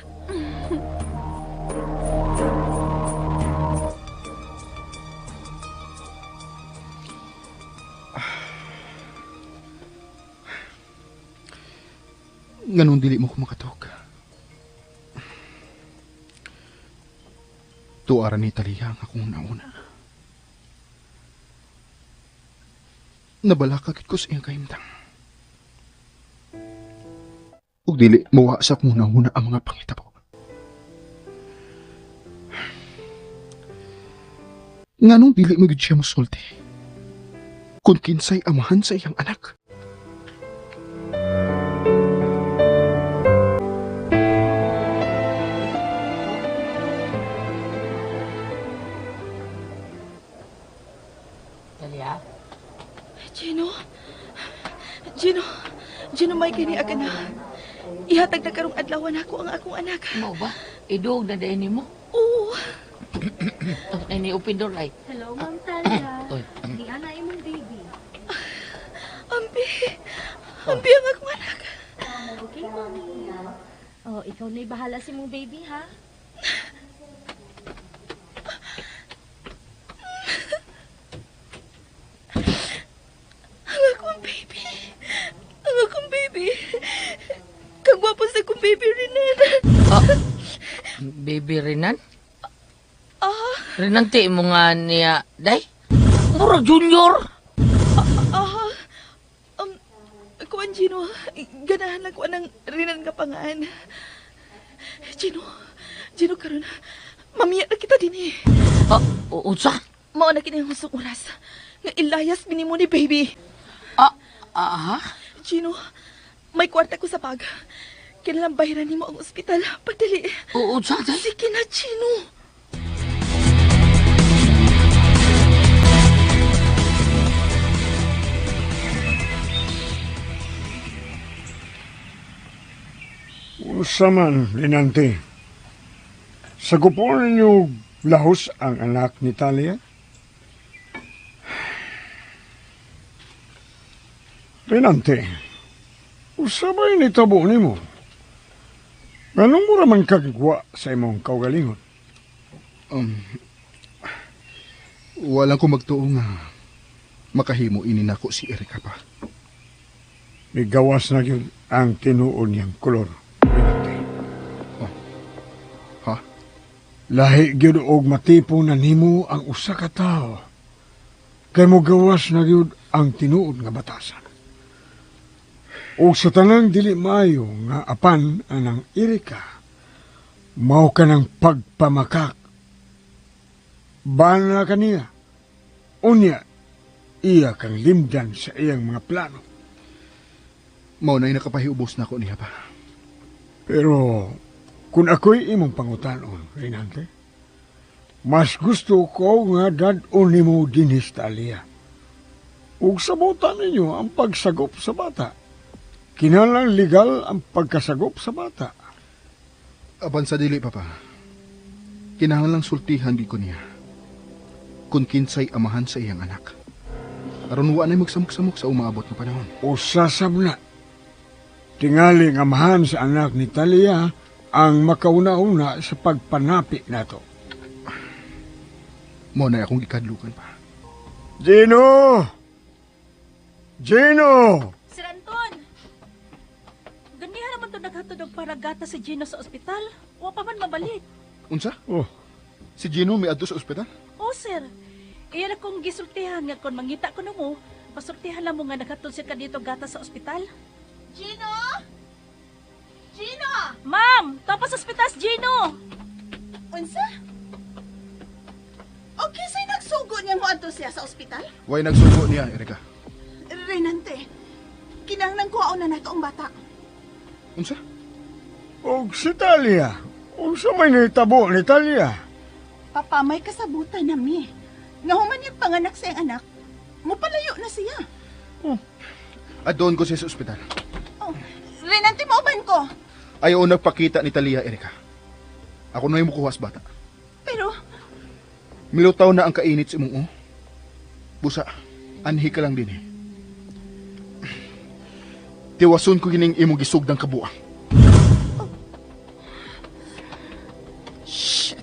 Ganun dili mo ko makatok. Tuara ni Talia ang akong nauna. Nabalakagit ko sa iyang kaimtang. Ug dili mawasak muna ang mga pangitabo. Nganong dili mo gid siya mosulti? Kung kinsay amahan sa iyang anak. Talia? Gino, may kini aga na. Ihatag na karong adlawan ako ang akong anak. Mo ba? Idog na dahin mo? Oo. Ay, ni open door ay. Hello, Ma'am Talia. Oy. Di ana imong baby. Ambi ang akong anak. Okay, Mami. Oh, ikaw na'y bahala si mong baby, ha? Ang akong baby. Kagwapo sa akong baby Renan. Baby Renan? Renan ti mo nga niya, day? Mura junior? Kuan Gino, ganahan lang ko ng Renan nga pangaan. Gino karon, mamiya na kita din eh. Unsa? Mao na kini ang husong oras. Nga ilayas binimo ni baby. Gino, may kwarta ko sa bag. Kailangan bayaran nimo ang ospital. Pagdali. Unsa, day? Sige na, Gino. Usa man, Renante. Sagupon ninyo lahos ang anak ni Talia? Renante, usa ba'y nitabo ni mo? Ganong mo raman kagigwa sa imong kaugalingon? Walang ko magtuo nga makahimo ini nako si Erika pa. May gawas na yun ang tinuon niyang kolor. Renante. Ha? Lahi gyud og matipo na nimo ang usa ka tawo. Kay mo gawas na gyud ang tinuod nga batasan. O sa tanang dili maayo nga apan anang Erika, mao ka ng pagpamakak. Bana kaniya. Unya, iya kang limdan sa iyang mga plano. Mao na'y nakapahiubos na ko niya pa. Pero kung ako'y imong pangutanon, Renante, mas gusto ko nga dadon nimo dinis Talia. Ug sabutan ninyo ang pagsagop sa bata. Kinahanglan legal ang pagkasagop sa bata. Aban sa dili, Papa. Kinahanglang sultihan gi ko niya. Kung kinsay amahan sa iyang anak. Aron wa na'y magsamok-samok sa umaabot nga panahon. Usa sabna. Tingali nga amahan sa anak ni Talia ang makauna-una sa pagpanapi nato. Mo na akong ikadlukan pa. Gino! Gino! Sir Anton! Ganihan naman ito naghatod og paragata si Gino sa ospital. Wa pa man mabalik. Unsa? Oh, Si Gino may adto sa ospital? O, sir. Iyan akong gisultihan nga kung mangita ko na mo, pasultihan lang mo nga naghatod siya ka dito gata sa ospital. Gino! Ma'am! Tapos sa ospital si Gino! Unsa? Okay, sa'y nagsugo niya mo adto siya sa ospital? Way nagsugo niya, Erika. Renante, kinahanglan kuhaon na nato ang bata. Unsa? Og si Talia. Og sa may nitabo ni Talia. Papa, may kasabutan na mi. Nga human yung panganak sa iyang anak, mupalayo na siya. Adon ko siya sa ospital. Oh, Renante, mauban ko. Ayaw nagpakita ni Talia, Erika. Ako na yung mukuhas bata. Pero, Milutaw na ang kainit sa imong busa, anhi ka lang din eh. Tiwason ko gining imong gisugdang kabuang. shit.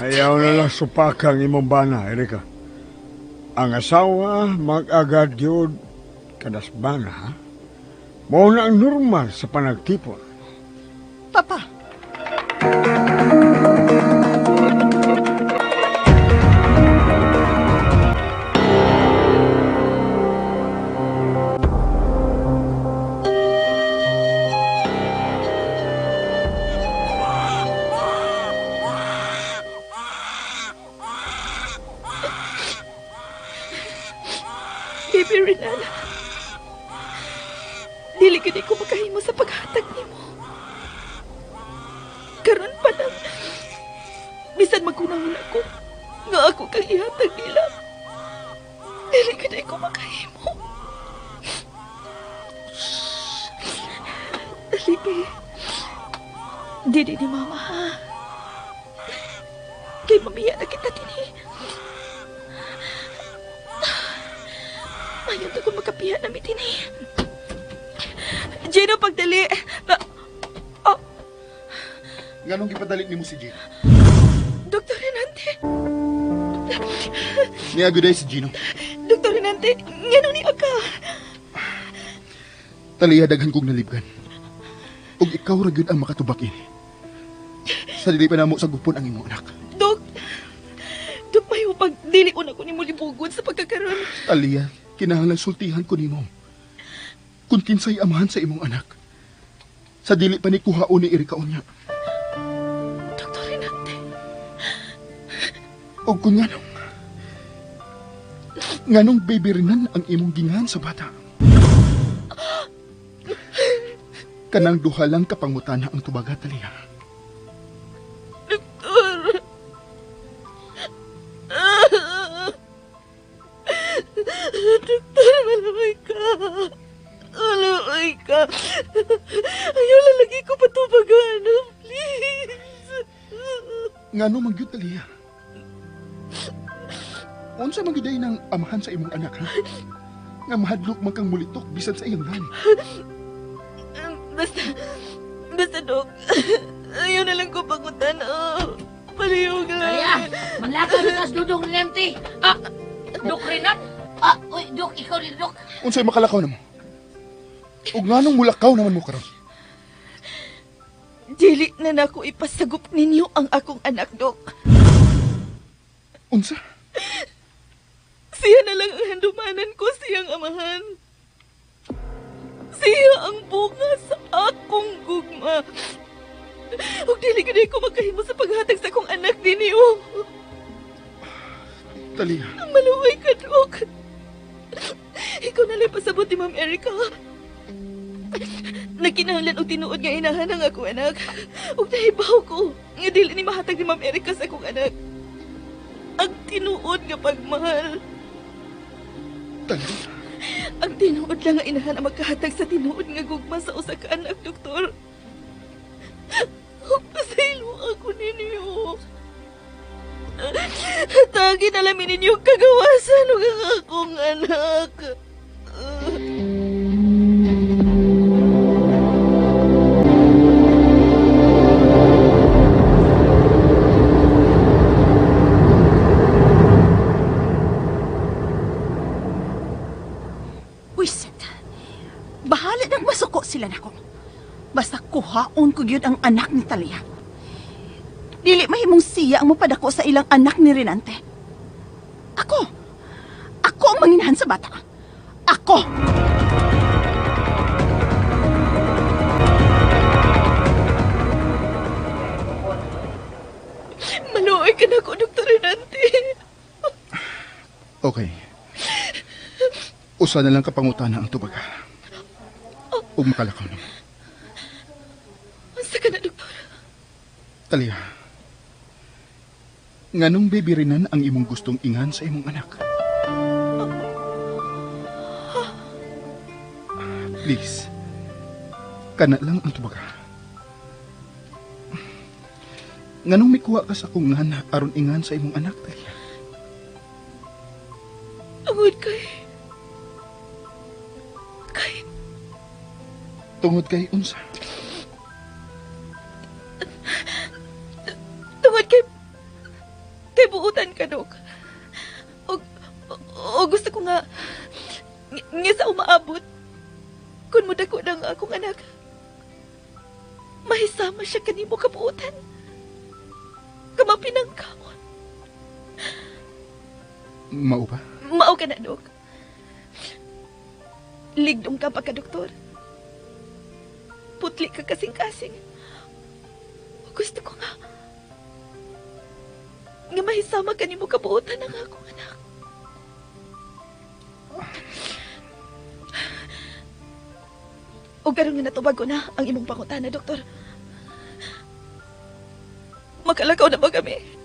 Ayaw na lang supakang imong bana, Erika. Ang asawa mag-agad yun kadas bana, ha? Mao na ang normal sa panagtipon. Papa, Baby Renan, dili gid ko makahimo sa paghatag nimo. Karon pa lang, bisan magkunahon ako, nga ako kang ihatag nila. Dili gid ko makahimo. Dali, dili ni mama, ha? Kay mamiya na kita tini. Ayaw na ko makapihan na mitini. Gino, pagdali. Nganong gipadalit nimo si Gino? Dr. Renante. Niaguday si Gino. Dr. Renante, nganong ni Aka? Talia, daghan kong nalibgan. Ug ikaw ra gyud ang makatubak ini. Sa dili pa namo sa gupon ang imong anak. Dok, may upag dili ko na ko nimo libugod sa pagkakaroon. Talia, kinahanglan sultihan ko nimo. Kung kinsay amahan sa imong anak. Sa dili pa ni kuhaon ni Erika unya. Dr. Renante. O kung nganong baby Renan ang imong gingan sa bata. Kanang duha lang kapangutana ang tubaga, Talia. Doktor. Doktor, malamay ka. Malamay ka. Ayaw lalagi ko patubagan. Please. Ngano magyud, Talia? Unsa magiday ng amahan sa imong anak, ha? Nga mahadlok man kang mulitok bisan sa iyang lan. Basta, Dok. Ayaw na lang ko pagutan. Palihog Talia, lang. manlakaw na tas dudong Renante. Dok Renan? Uy, Dok, ikaw rin, Dok. Unsay makalakaw namo? Ug nganong mulakaw naman mo karon? Dili na nako ipasagop ninyo ang akong anak, Dok. Unsa? Siya na lang ang handumanan ko, siyang amahan. Siya ang bunga sa akong gugma. Huwag dili ka ko makahimo sa paghatag sa akong anak ninyo. Talia. Maluway ka, Dok. Ikaw na lang pasabot ni Ma'am Erica. Nagkinahanglan og tinuod nga inahan ang akong anak. Huwag nahibaw ko nga dili ni mahatag ni Ma'am Erica sa akong anak. Ang tinuod nga pagmahal. Talia. Ang tinuod lang nga inahan ang magkahatag sa tinuod nga gugma sa usa ka anak, Doktor. Huwag pasaylo ako ninyo. Tagi na lamin ninyo kagawasan ng akong anak. Wisit. Bahala nang masuko sila nako. Basta kuhaon ko gyud ang anak ni Talia. Dili mahimong siya ang mupadako sa ilang anak ni Renante. Ako ang manginahan sa bata. Ako! Maluoy ka na ko, Dr. Renante. Okay. Usa na lang kapangutana ang tubaga. Ug makalakaw na mo. Unsa ka na, doktor? Talia, nganong bibirinan ang imong gustong ingan sa imong anak? Please, kana lang ang tubaga. Nganong mikuha ka sa akong ngana aron ingan sa imong anak, Talia? Tungod kay Tungod kay unsa? tungod kay buutan ka, Dok. O gusto ko nga nga sa umaabot kun mo dako ng akong anak. Mahisama siya kanimo kabuutan. Kamapinangkaon. Mao ba? Mao ka na, Dok. Ligdong ka pa ka, doktor. Putli ka kasing-kasing. Gusto ko nga mahisama ka ni mo kabuotan ng akong anak. O karon nga natubago na ang imong pangutana, doktor. Makalakaw na ba kami?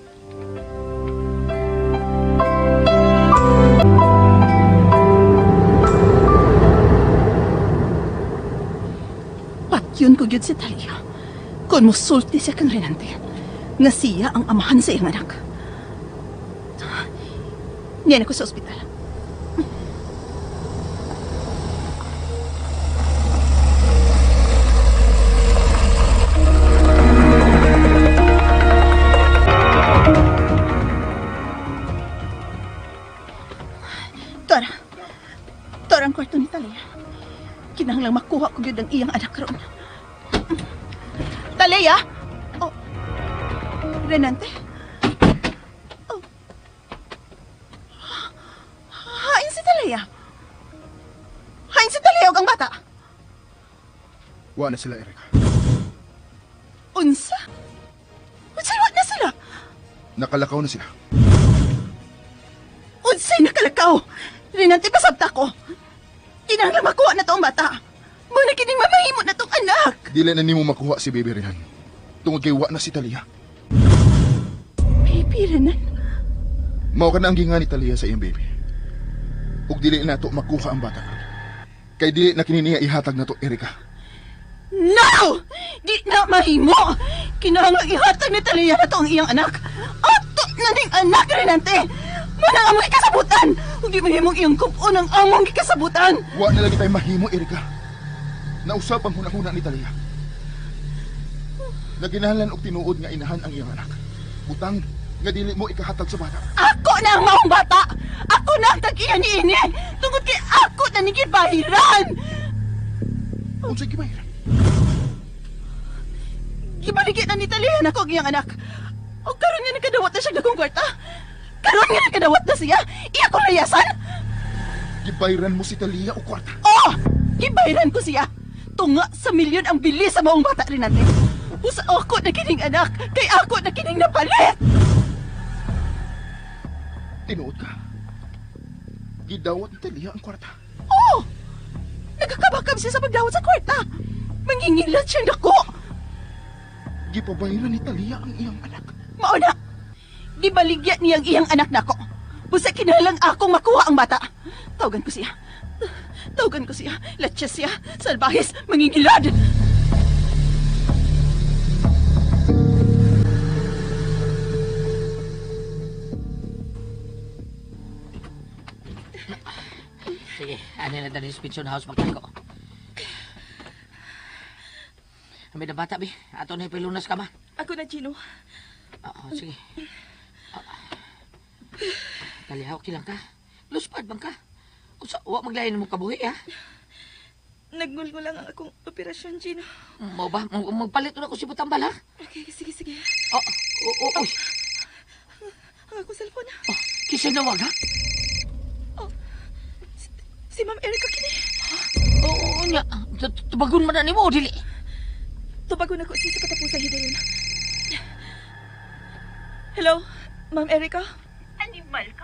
Yun ko yun si Talia. Kung musulti siya kang Renante, nga siya ang amahan sa iyang anak. Niyan ako sa ospital. Tora ang kwarto ni Talia. Kinahanglang makuha ko yun ang iyang anak ron. Talia? Oh. Renante? Oh. Hain si Talia? Hain si Talia o ang bata? Wa na sila, Erika. Unsa? Unsay wa na sila? Nakalakaw na sila. Unsay nakalakaw? Renante, pasabta ko. Kinahanglang makuha na to ang bata. Muna kining mamahimo na tong anak. Dili na nimo makuha si Baby Renan. Tungod kay wa na si Talia. Baby Renan? Mao ka na ang ginga ni Talia sa iyang baby. Ug dili na to makuha ang bata. Kay dili na kini niya ihatag na to, Erika. No! Di na mahimo! Kinahanglang ihatag ni Talia na to ang iyang anak. Ato na ning anak, Renante! Manang among ikasabutan! Huwag di mahimong iyang kupo ng among ikasabutan! Wa na lagi tayo mahimo, Erika. Nausap ang hunahuna ni Talia. Naginahalan og tinuod nga inahan ang iyang anak. Butang nga dili mo ikahatag sa bata. Ako na ang maong bata! Ako na ang tag-iya ni Ini! Tungod kay ako na ni gibahiran! Unsay gibahiran? Gibaligyan na ni Talia na ko ang iyang anak. O karon nga nakadawat na siya dagong kwarta. Karon nga nakadawat na siya. Iya ko layasan. Gibahiran mo si Talia o kwarta? Oo! Gibahiran ko siya. Tunga sa milyon ang bili sa maong bata rin natin. Usa ako na kining anak, kay ako na kining napalit! Tinuod ka? Gidawat ni Talia ang kwarta? Oo! Nagkakabakab siya sa pagdawat sa kwarta. Mangingilat siyang dako. Gipabahiran ni Talia ang iyang anak? Mauna! Gibaligyan niyang iyang anak nako. Busa kinalang akong makuha ang bata. Tawagan ko siya. Tawagan ko siya. Latsa siya. Salbahis. Mangingilad. Sige, ano na tayo sa pension house magkako. May na bata, bi. Ato na ipilunas ka ma. Ako na, Gino. Oo, sige. Kalihaw, kilang ka. Luspad bang ka? Wa maglayan mo kabuhi, ha? Nagngulgo lang ang akong operasyon, Gino. Mau ba? Magpalit na ko si Butambal, ha? Okay, sige. Oo. Ang akong cellphone. Oh, kisinawag, ha? Si Ma'am Erica kini. Oo, niya. Tubagon man na ni mo, dili. Tubagon ako siya sa katapusan higayon. Hello, Ma'am Erica? Animal ka?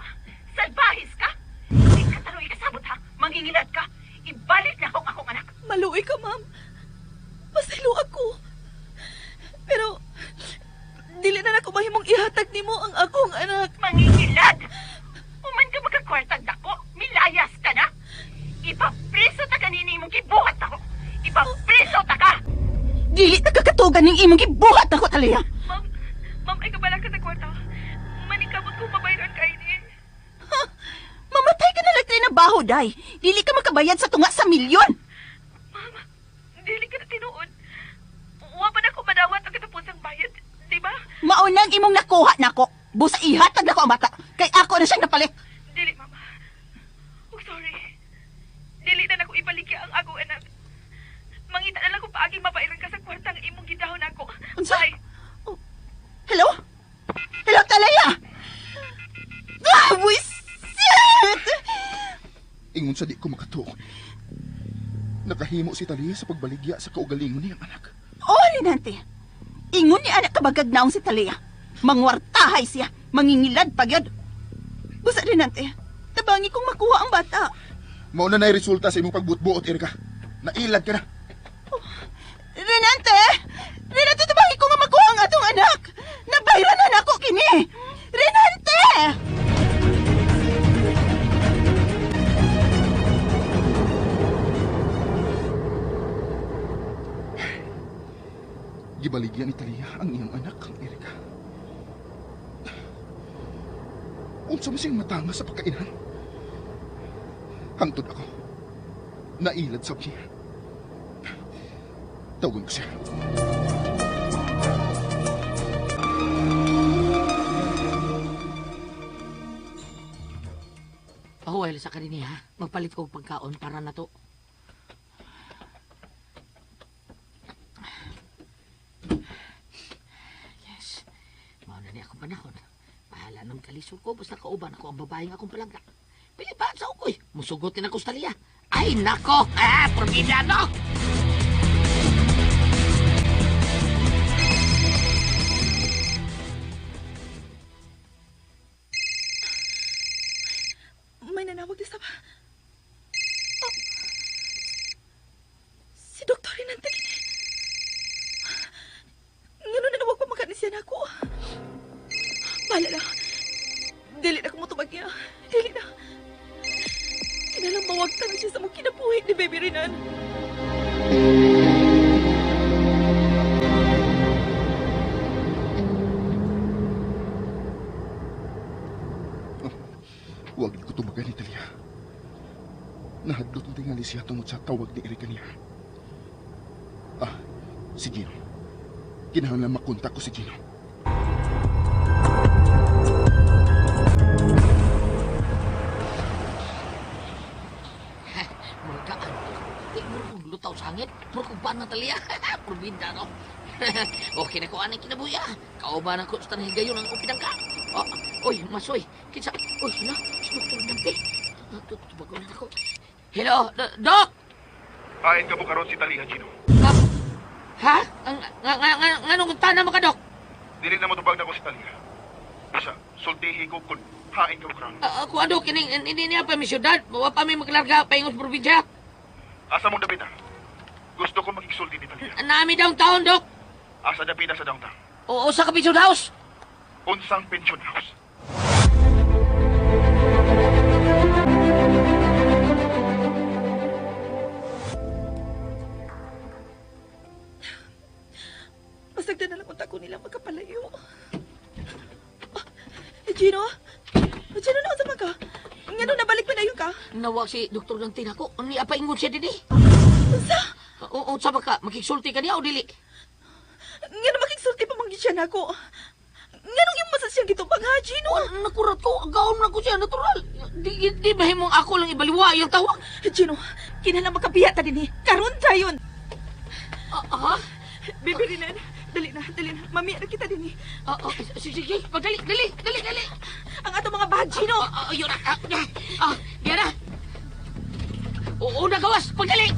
Salbahis ka? Hindi ka tanong ikasabot ha? mangingilad ka. Ibalik na akong anak. Maluoy ka, ma'am. Pasilo ako. Pero, dili na ako mahimong ihatag nimo ang akong anak. Mangingilad! Uman ka magkakwartag dako. Milayas ka na. Ipapriso ta kanini mong gibuhat ako. Ipapriso ta ka. Dili na kakatugan ng imong gibuhat ako, Talia. Ma'am, ay kabala ka sa kwarta. Manikabot ko mabayran ka ini. Mamatay ka na lang trinabaho, day. Dili ka makabayad sa tunga sa milyon. Ma'am, dili ka na tinuod. Wa pa na ako madawat ang katapusang bayad. Diba? Maunang imong nakuha nako. Busa ihatag nako ang bata. Kay ako na siyang napalit. Dili, mama. Oh, sorry. Dili na ako ibalik ang ako, anak. Mangita na lang kung paaging mapairan ka sa kwartang imong gidahon ako. Unsa? Bye. Oh. Hello? Hello, Talaya! Ah, buisit! Ingon sa di ko makatuo. Nakahimo si Talia sa pagbaligya sa kaugalingon niyang anak. Oh, Rinante. Ingon ni anak kabagag naong si Talaya. Mangwartahay siya. Mangingilad pagyod. Busa, Rinante. Tabangi kong makuha ang bata. Mauna na'y resulta sa imong pagbutbuot, Erika. Nailad ka na. Renante! Renante, tabangi ko nga makuha ang atong anak! Nabayranan ako kini! Renante! Gibaligyan ni Talia ang iyang anak, ang Erika. Unsa mo siyang matanga sa pagkainan? Hangtod ako. Nailad sa niya. Tawagan ko siya. Pahuwal sa kanini ha. Magpalit ko og pagkaon para na to. Yes. Mao na ni akong panahon. Bahala ng kalisod ko basta kauban ako ang babaeng akong palagda. Pili pa sa ukoy. Musugotin ako sa Talia. Ay nako! Probida no! May nanawag di sa ba? Oh. Si Dr. Renante kini. Ngano na nawag pa makanisyan ako? Bahala na. Dili na kumutubag niya. Dili na. Kinalang mawagtan na siya sa mong kinabuhi ni Baby Renan. Huwag ko tumagan ni Talia. Nahadlot ang tingali siya tungod sa tawag ni Erika niya. Si Gino. Kinahanglan makontak ko si Gino. Murkaan. Di mo kong lutaw sa hangit. Murkuban na Talia. Probida no? Okay na ko anong kinabuya. Kauban ako sa tanhigayon ang upidang ka. Oy, masoy. Kinsa? Oy, hala. Si Dr. Nante. Tubago na ako. Hello, Doc! Hain ka mo karon si Talia, Gino. Ha? Nganong tanah mo ka, Dok? Dili na matubag na ko si Talia. Bisa, sultihi ko kung hain ka mo karon. Ako, Dok, hindi niya pa mi syudad. Mawa pa mi maglarga pa ingos probinsya. Asa mong dapita? Gusto ko magigsulti ni Talia. Nami downtown, Dok. Asa dapita sa downtown? Oo, sa Kapitson House. Unsang pension house. Masagda na lang kung tako nila magkapalayo. Gino? Gino na sa ka? Ngano nabalik pa na yun ka? Nawag si Dr. Nante ako. Ni apa ingon siya didi? Sa? Oo, sa ka? Makiksulti ka niya o dili? Ngano makiksulti pa manggit siya na ako? Nganong yung masas siyang gitubang ha, Gino? Nakurat ko. Gaon na ko siya, natural. Di mahimong ako lang ibaliwa yung tawag. Gino, kinalang makabiya ta din eh. Karon tayon. Ha? Baby Renan, dali na. Mami, ano kita din eh. Sige, dali. Ang ato mga bahag, Gino. Yun na. Yan na. Oo, nagawas. Pagdali.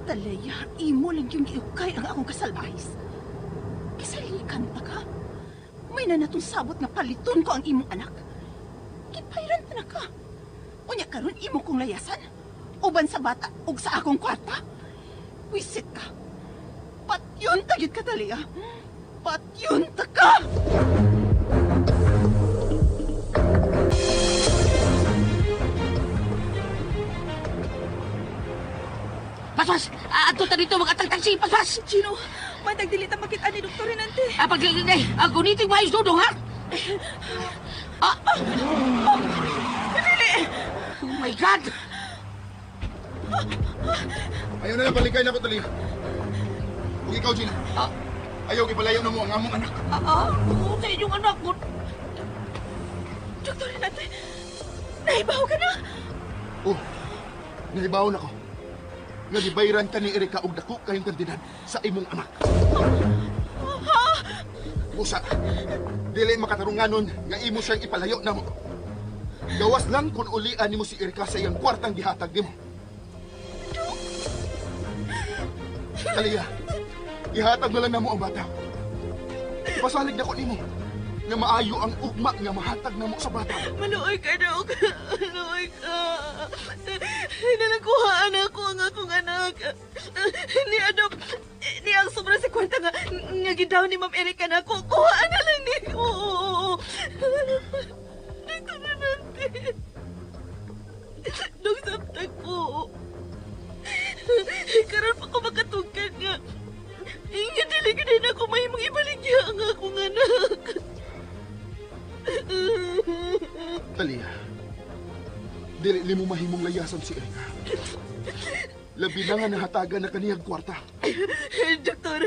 Talaya, imo lang yung giukay ang akong kasalbahis. Kasali kanta ka. May na natong sabot nga paliton ko ang imong anak. Gipayran pa na ka. Unya karon imo kong layasan. Uban sa bata ug sa akong kwarta. Wisit ka. Patyon tagid ka, Talia. Patyon ta ka! Paspas! Ato ta dito mag-atang taksi, paspas! Chino, may tagdilita makita ni Dr. Renante. Pagkagagay, ako niting maayos dudong, ha? Oh my God! Ayaw na lang balikay na ko, Talia. Kung ikaw, Gina. Ayaw ipalayo na mo ang among anak. Sa inyong anak mo. Dr. Renante, nahibaw ka na? Oh, nahibaw na ko. Nga gibayran ka ni Erika og dako kayong kantidad sa imong anak. Busa, dili makatarunganon nga imo siyang ipalayo na mo. Gawas lang kung ulian nimo si Erika sa iyang kwartang gihatag nimo. Talia, ihatag na lang na mo ang bata. Ipasalig na ko nimo nga maayo ang ugma nga mahatag na mo sa bata. Maluoy ka, Dok. Maluoy ka. Nalangkuhaan ako ang akong anak. Ni ang sobra sa kwenta nga gidaw ni Ma'am Erika na ako. Kuhaan na lang ni ko. Dok, nanti. Dok, sabtag ko. Karoon pa ko makatugkan nga. Nga dili ka din ako may mga ibaligya ang akong anak. Talia, dili mo mahimong layasan si Erika. Labi na nga nahatagan na kaniyang kwarta. Doktor,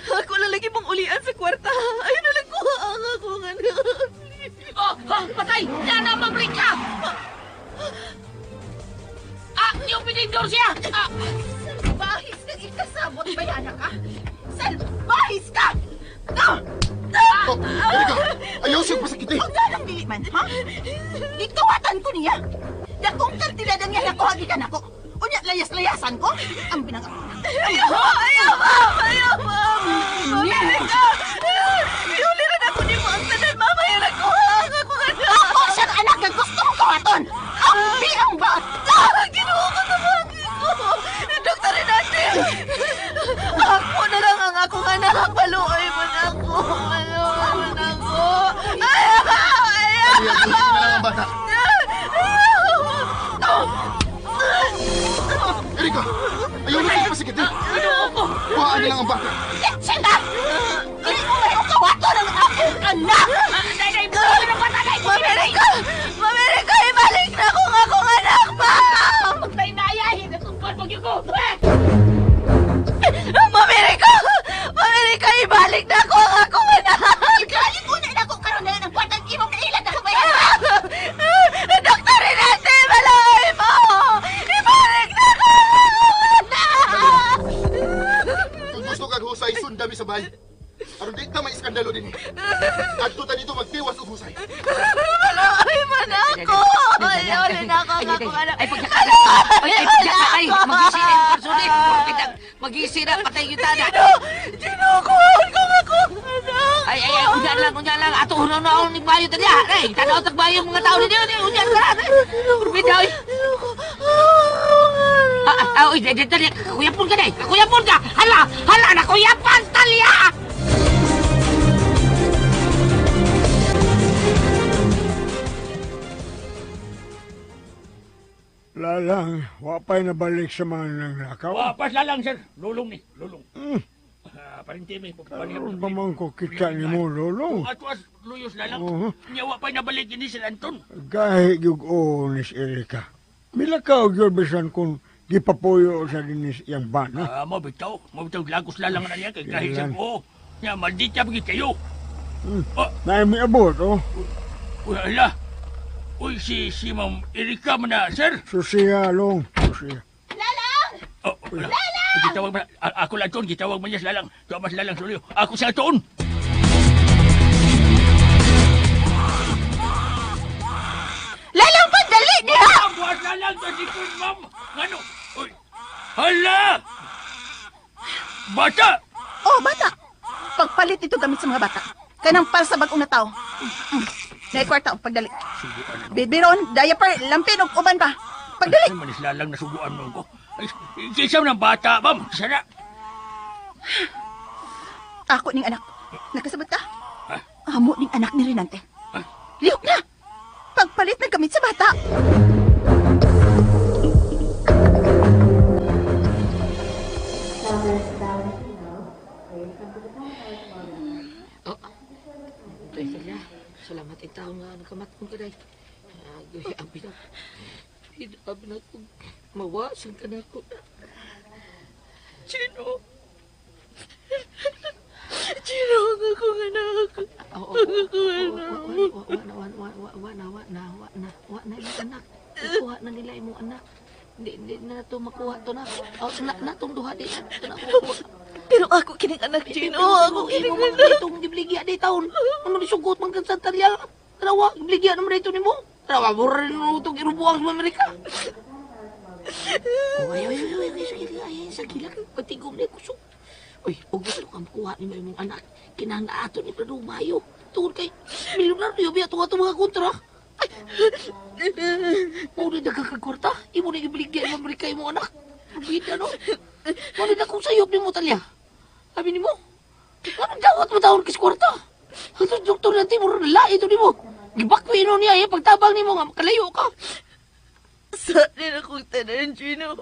ako lang lagi mong ulian sa kwarta. Ay, nalagkuha ang akong anak. Patay! Yan ang mabrika! Yung pinindor siya! Salbahis kang ikasabot, bayana ka? Salbahis ka! Oh, Erika! Ayaw siyang pasakitin! Huwag na nang diliman, ha? Gikawatan ko niya. Dakong kantidad ang yan ako, hagikan ako. Unya, layas-layasan ko. Ang pinag... Ayaw, ma'am! Ayaw, ma'am! Amerika! Iuliran ako ni mo ang tanan, mama. Yan ako, ako anak. Ako siyang anak na gusto kong kawaton. Ang bilang bata! Ginuha ko sa bagay ko. Dr. Renate! Ako na lang ang akong anak. Maluoy mo na ako. Maluoy mo na ako. Ayaw! Ayaw! Talia, gusto na lang ang bata. Erika! Ayaw na siyang pasakitin! Kuhaan na lang ang bata! Sila! Hindi ko kayo kawato ng aking anak! Mamerika! Mamerika! Ibalik na kung akong anak, ma'am! Magtainayahin at tungkol pag-yugot! Mamerika! Mamerika! Ibalik na ko ang akong anak! Galing ko na ako karoon na yan ang kwatang imong nailan na kabayan! Dr. Renate! Malay mo! Ibalik na ko ang akong anak! Kung gusto kang husay, sundami sa bahay. Aron di ta may iskandalo din. Adto ta dito magtiwas og husay. Malay mo na ako! Ayaw rin ako ang akong anak! Ay, pagkakay! Mag-isi na yung personin! Mag-isi na, patay kita na! Tinukuhan ko ang akong anak! Ay, unyan lang! Ato, hunaw-hunaw ni Bayo tadi, ha? Ay, tanaw tagbayo mga tao ninyo! Unyan ka na! Urbida, oy! Uy, Talia, kakuyapon ka na eh! Kakuyapon ka! Hala! Nakuyapon, Talia! Lalang, wapay na balik sa mga nang lakaw. Wapas na lang, sir. Lulong ni, lulong. Parinti may Ano ba man ko kita ni mo, Lolo? Atwas, luyos na lang. Oo. Nyawa pa'y nabalik ini si Anton. Kahit yung ni Erika. Milakaw yung bisan kung gipapuyo sa dinis yung bana. Mabitaw lagos na lang na niya kay kahit Yan. siya ko. Nya, maldita bagi kayo. Na may abot, oh. Wala. Uy, si Ma'am Erika man na, sir. Susiya, Long. Susiya. Lalang! Gitawag man, ako lang toon, gitawag man niya lalang. Tawag mas lalang sulyo. Ako siya toon. Lalang pandali niya! Buwas lalang to si Kun, ma'am. Ngano? Uy. Hala! Bata! Oh, bata! Pagpalit ito gamit sa mga bata. Kanang para sa bagong na tao. Nay kwarta og pagdali. Bibiron, diaper, lampin ug uban pa. Pagdali. Manis lalang nasuguan mo ko. Kisam ng bata, ma'am. Sana. Ako ning anak. Nakasabot ka? Amo ning anak ni Renante. Lihok na. Pagpalit na gamit sa bata. Oh, Day Talia, salamat ang taon nga nagkamatong ka, Day. Ang pinag kong mawasan ka na ako. Chino. Chino, ang akong anak. Wa na yung anak. Ikuha na nila yung anak. Hindi na ito makuha ito na. Na itong duha din. Ito na kukuha. Pero ako kining anak, Chino. Ako kining anak. Itong gibligya di taon. Ano ni sugot man kan Santa Talia. Tarawa, gibligya naman dito ni mo. Tarawa, mura rin mo itong inubuang sa Amerika. Ay, sakila ka. Patigom na kusok. Uy, huwag gusto kang kuha ni mo yung anak. Kinanaato ni Pedro Mayo. Tungkol kay milyonar niyo biya tunga mga kontra. Muna nagkakagwarta. Imo na ibigay mo Amerika yung anak. Bida, no? Muna na kung sayop ni mo, Talia. Sabi ni mo, anong dawat mo taon kis kwarta? Ang doktor natin mo rin nala, ito ni mo. Gibakwi no niya, pagtabang ni mo nga, makalayo ka. Saan din akong tanan, Chino?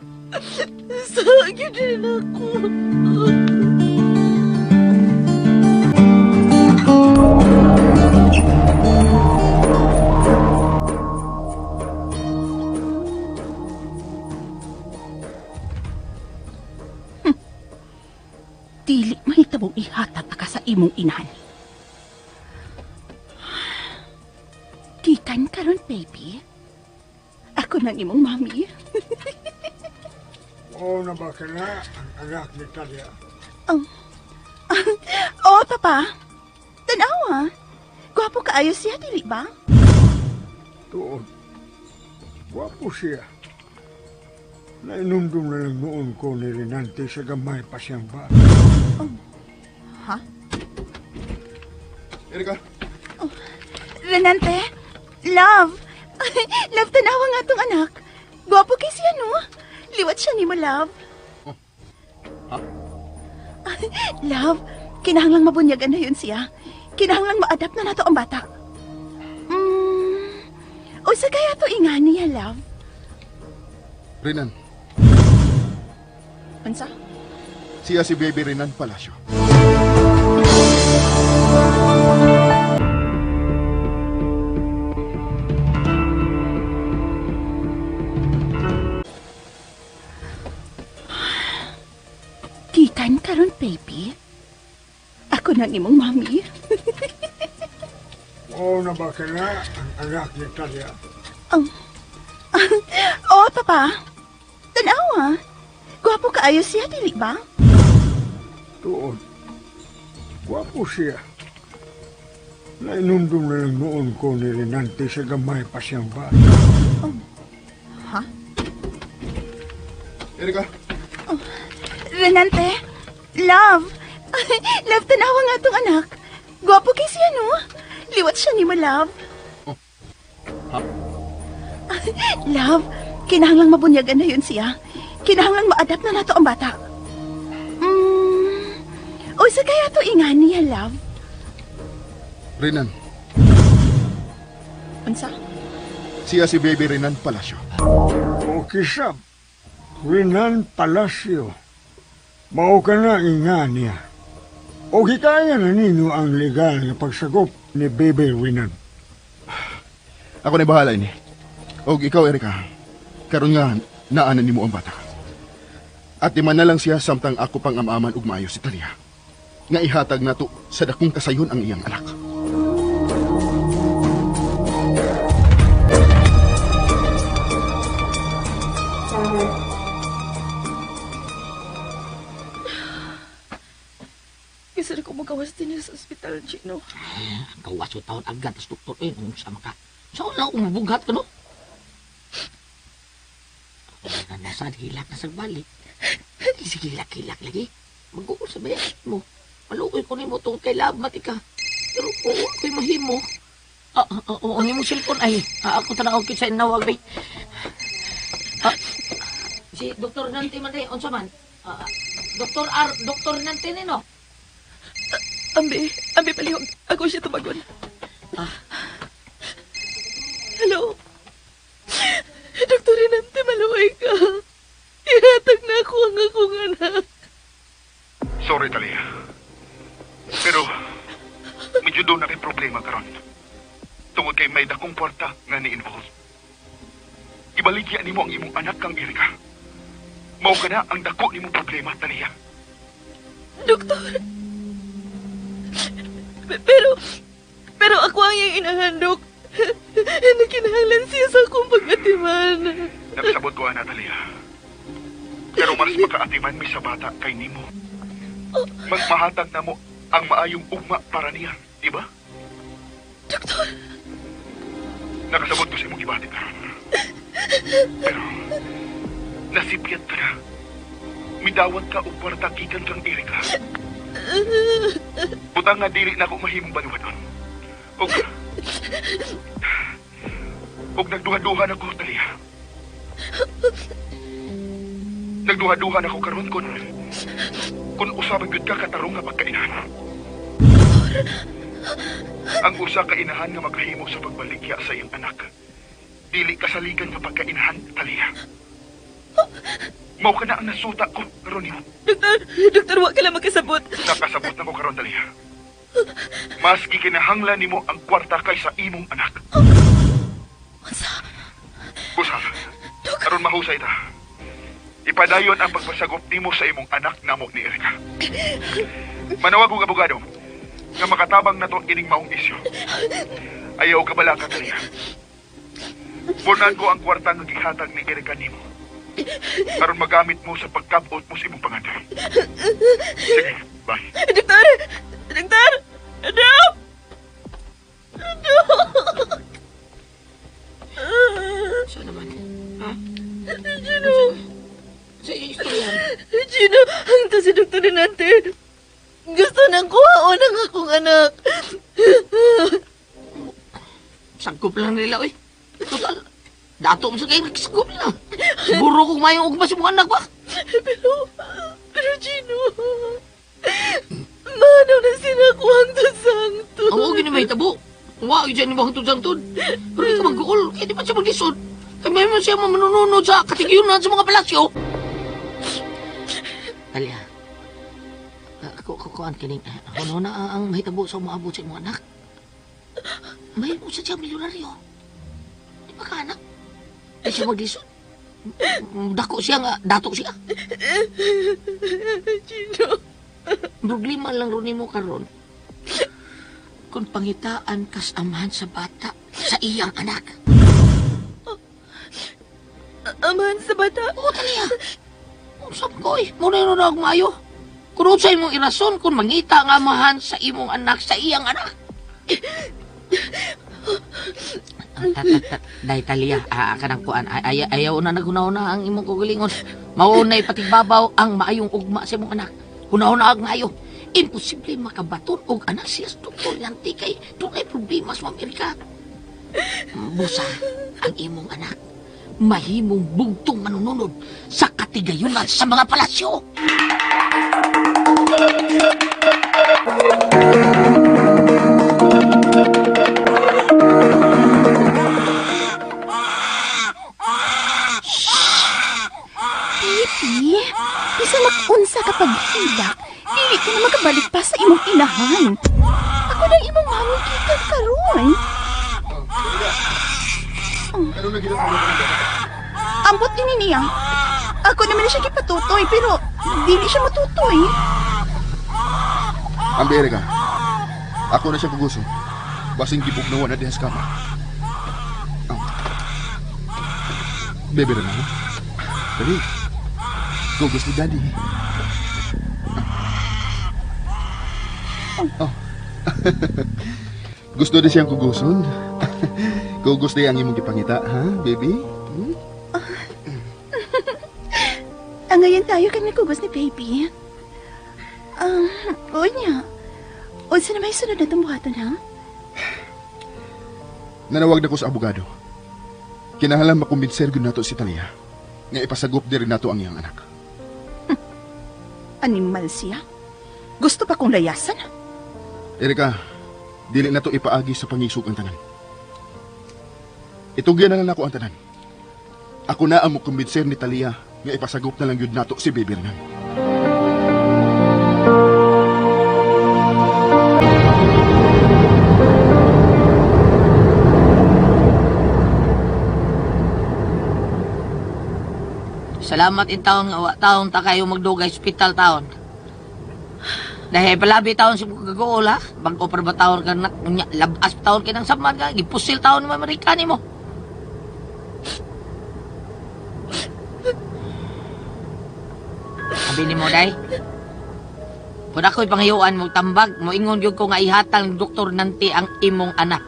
Saan din ako? Dili mahitabong ihatag ka sa imong inahan. Gikan karon, baby. Ako nang imong mami. Oo na ba ka na ang anak ni Talia? Oo, papa. Tanawa. Gwapo kaayo siya, dili ba? Tuod. Wapo siya. Nainumdum na lang noon ko ni Renante sa gamay pa siyang ba. Ha? Erika, Renante? Love! Love, tanawa nga tong anak. Gwapo kay siya, no? Liwat siya ni mo, love. Love, kinahanglang mabunyagan na yun siya. Kinahanglang ma-adapt na nato ang bata. O sa kaya to inga niya, love? Renan, Ansa? siya si Baby Renan Palacio. Gikan karon, baby. Ako nang imong mami. Oo na ba ka na ang anak ni Talia? Oo, papa. Tanawa. Gwapo kaayo siya, dili ba? Tuod. Wapo siya. Nainumdum na lang noon ko ni Renante sa gamay pa siyang ba. Ha? Erika, Renante? Love! Love, tanawa nga tong anak. Gwapo kay siya, no? Liwat siya ni mo, love. Love, kinahanglang mabunyagan na yun siya. Kinahanglang ma-adapt na nato ang bata. O sa kaya to inga niya, love? Renan, Unsa? siya si Baby Renan Palacio. O kisap. Renan Palacio. Mao ka na inga niya. O hikaya na ninyo ang legal na pagsagop ni Baby Renan. Ako na bahala ini. O ikaw, Erika, karon nga naanan ni mo ang bata. At di man na lang siya samtang ako pang amaman ug maayo si Talia. Nga ihatag nato sa dakong kasayon ang iyang anak. Isa na ko magawas din sa ospital, Chino. Ang gawas o taon agad as doktor kung sama ka. Saan lang umubughat ka, no? Ako na nasa hilak na sa balik. Sige, hilak lagi. Mag-uul sa bayan mo. Maluoy ko nimo tong kay lamat ka. Pero oo, ako'y mahimo. Oo, ang imong cellphone ay. Ako tanawag kit sa inawag bay. Si Dr. Nante man day, unsa man? Dr. Nante nino. Ambi palihog. Ako siya tumagon. Hello? Dr. Renante, maluway ka. Ihatag na ako ang akong anak. Sorry, Talia. Pero, medyo doon na rin problema karon. Tungod kay may dakong kwarta nga ni-involve. Ibaligya nimo ang imong anak kang Erika. Mao ka na ang dako nimo problema, Talia. Doktor. Pero ako ang iyang inahandok. Nakinahanglan siya sa akong pag-atiman. Nagsabot ko, Talia. Pero mas makaatiman mi sa bata kay nimo. Magmahatag na mo ang maayong ugma para niya, di ba? Doktor. Nakasabot ko sa imong gibati karon. Pero, nasipyat ka na. Midawat ka o kwarta gikan kang Erika. Butang nga dili na ako mahimong baliwadon. Og nagduha-duhan ako, Talia. Nagduha-duhan ako karon kun usa gyud ka katarong nga pagkainahan. Ang usa ka inahan nga makahimo sa pagbaligya sa iyang anak. Dili kasaligan nga pagkainahan, Talia. Mao ka na ang nasuta ko karon nimo. Doktor, wa ka lang magkasabot. Nakasabot na ko karon, Talia. Mas gikinahanglan nimo ang kwarta kaysa imong anak. Usap. Karon mahusay ta. Ipadayon ang pagpasagop nimo sa imong anak namo ni Erika. Manawag og abogado nga makatabang na to ining maong isyu. Ayaw ka bala ka, Talia. Punan ko ang kwarta nga gihatag ni Erika nimo. Karon magamit mo sa pagkabot mo sa imong pangandoy. Sige, bye. Doktor! Dok! Saan naman? Ha? Gino! Sa istorya. Gino, ang to si Dr. Renante. Gusto nang kuhaon ang akong anak. Sagkop lang nila, oy. Total, dato mo sa kayo, nagsagkop lang. Siguro kung mayong ugma si mong anak ba? Pero Gino, manaw na sinakuhang to sangto. Oo, ginimay tabo. Wa, dyan mo hangtod sangtod. Pero di ka magkukul, kaya di ba siya maglisod? Kaya may man siya manununod sa katigiyunan sa mga palasyo. Talia, kukuhaan kining, ano na ang mahitabo sa umaabot sa mga anak? May mo sa siya milyonaryo. Di ba ka anak? Di siya maglisod. Dako siya nga, dato siya. Gino. Problema lang rin mo karon. Kung pangitaan kas amahan sa bata sa iyang anak. Amahan sa bata? Oo, Talia. Usap ko eh. Muna yun na mayo. Kung sa imong irason kung mangita ang amahan sa imong anak sa iyang anak. Day, Talia, kanang kuan. Ayaw na naghuna-una ang imong kugulingon. Maunay patigbabaw ang maayong ugma sa imong anak. Huna-una ang maayo. Imposible makabaton og anak siya sa doktor Nante kay dunay problema sa Amerika. Busa ang imong anak mahimong bugtong manununod sa katigayunan sa mga palasyo. Pipi, bisa makunsa ka paghilak. Dili ka na makabalik pa sa imong inahan. Ako na imong mamungkitan karon. Ano na ginagawa mo? Ambot din niya. Ako naman na siya kipatutoy, pero dili siya matutoy. Ambi, Erika. Ako na siya guguso. Basing gibugnawan na diha sa kama. Bebe na mo. Dali. Gugos ni Daddy. Gusto din siyang kuguson. Gugos din ang imong gipangita, ha, baby? Ngayon tayo kami kugos ni baby. O niya. Unsa na may sunod na tumbuhaton, ha? Nanawag na ko sa abogado. Kinahanglan makumbinser gyud nato si Talia nga ipasagop diri nato ang iyang anak. Animal siya. Gusto pa kong layasan? Erika, dili na to ipaagi sa pangisog ang tanan. Itugyan na lang ako ang tanan. Ako na ang mukumbinser ni Talia nga ipasagop na lang yun nato si Baby Renan. Salamat in taon nga wa taon ta kayo magdugay hospital taon. Dahil palabi taon si Gagol ha. Bangko para ba taon ka na labas taon ka ng samad ka. Gipusil taon ng Amerikani mo. Sabi ni mo, day. Kung ako'y pangayuan mo tambag, mo ingon yung ko nga ihatang ng doktor nanti ang imong anak.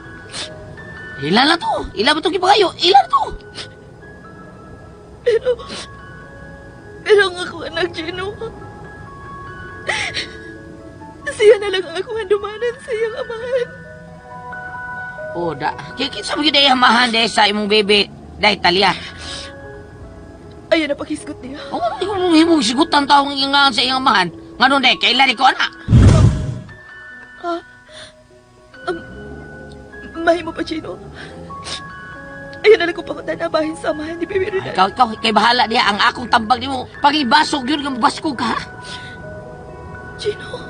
Ilan na to? Ilan ba ito kipangayo? Ilan to? Pero ang ako anak, Gino. Siya na lang ang ako handumanan sa iyang amahan. O, da. Kikit sa mga day amahan day sa imong bebe. Day, Talia. Ayaw na pakisgot niya. O, ano imong sigutan taong ingangan sa iyang amahan? Nga nun, day, kailan ko anak? Mahimo pa, Gino. Ayaw na lang ko pakutanabahin sa amahan ni Baby Renan. Ikaw, kay bahala diha. Ang akong tambag ni mo. Pag-ibasog yun, nga baskog ka. Gino.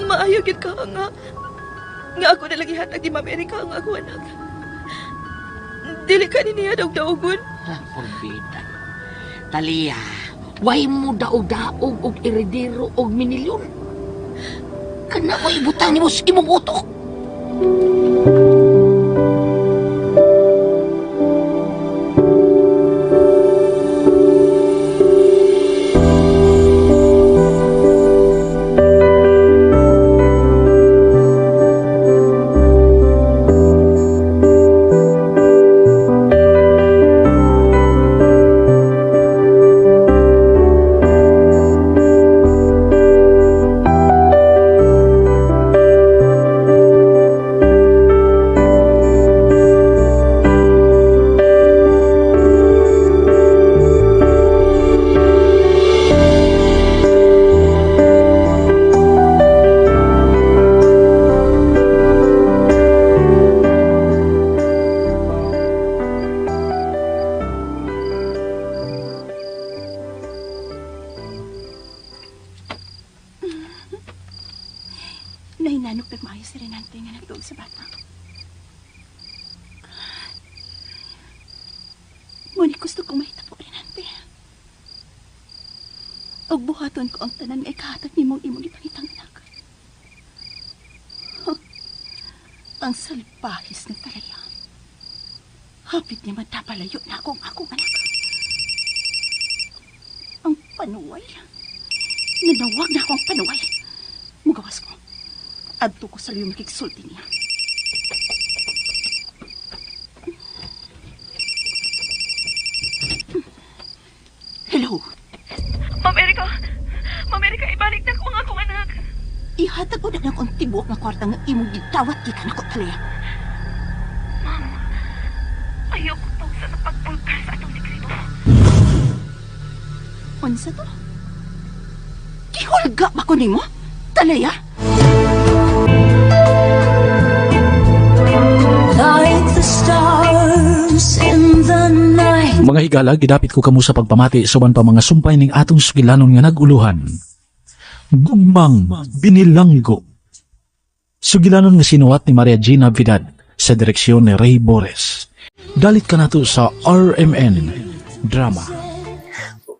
Maayo gid ka nga. Nga ako na lang ihatag ni Ma'am Erika ang ako anak. Dili ka ni niya daog-daogon. Forbida. Talia, way mo daog-daog og iredero og minilyon. Kana mo ibutang ni mo sa imong utok. Nahinanok na maayo si Renante nga nagtuog sa bata. Ngunit gusto kong mahitabo, Renante. Og buhaton ko ang tanan nga ikahatag ni mong imong ipangitang anak. Huh. Ang salbahis ng Talaya. Hapit niya matapalayo na akong anak. Ang panuway. Nanawag na akong panuway. Mugawas ko. Adto ko sa liyo makiksulti niya. Hello? Ma'am Erika! Ma'am Erika, ibalik na ko ang akong anak. Ihatag ko na akong tibuok na kwarta nga imong gitawat di ka na ko Talaya. Ma'am, ayaw ko tawag sa napagpulkar sa atong dekreto. Unsa to? Gihulga ba ko nimo? Talaya? Like the stars in the night. Mga higala, gidapit ko kamo sa pagpamati suban pa mga sumpay ning atong sugilanon nga naguluhan. Gugmang Binilanggo. Sugilanon nga sinuwat ni Maria Gina Vidal sa direksyon ni Ray Bores. Dalit ka nato sa RMN Drama.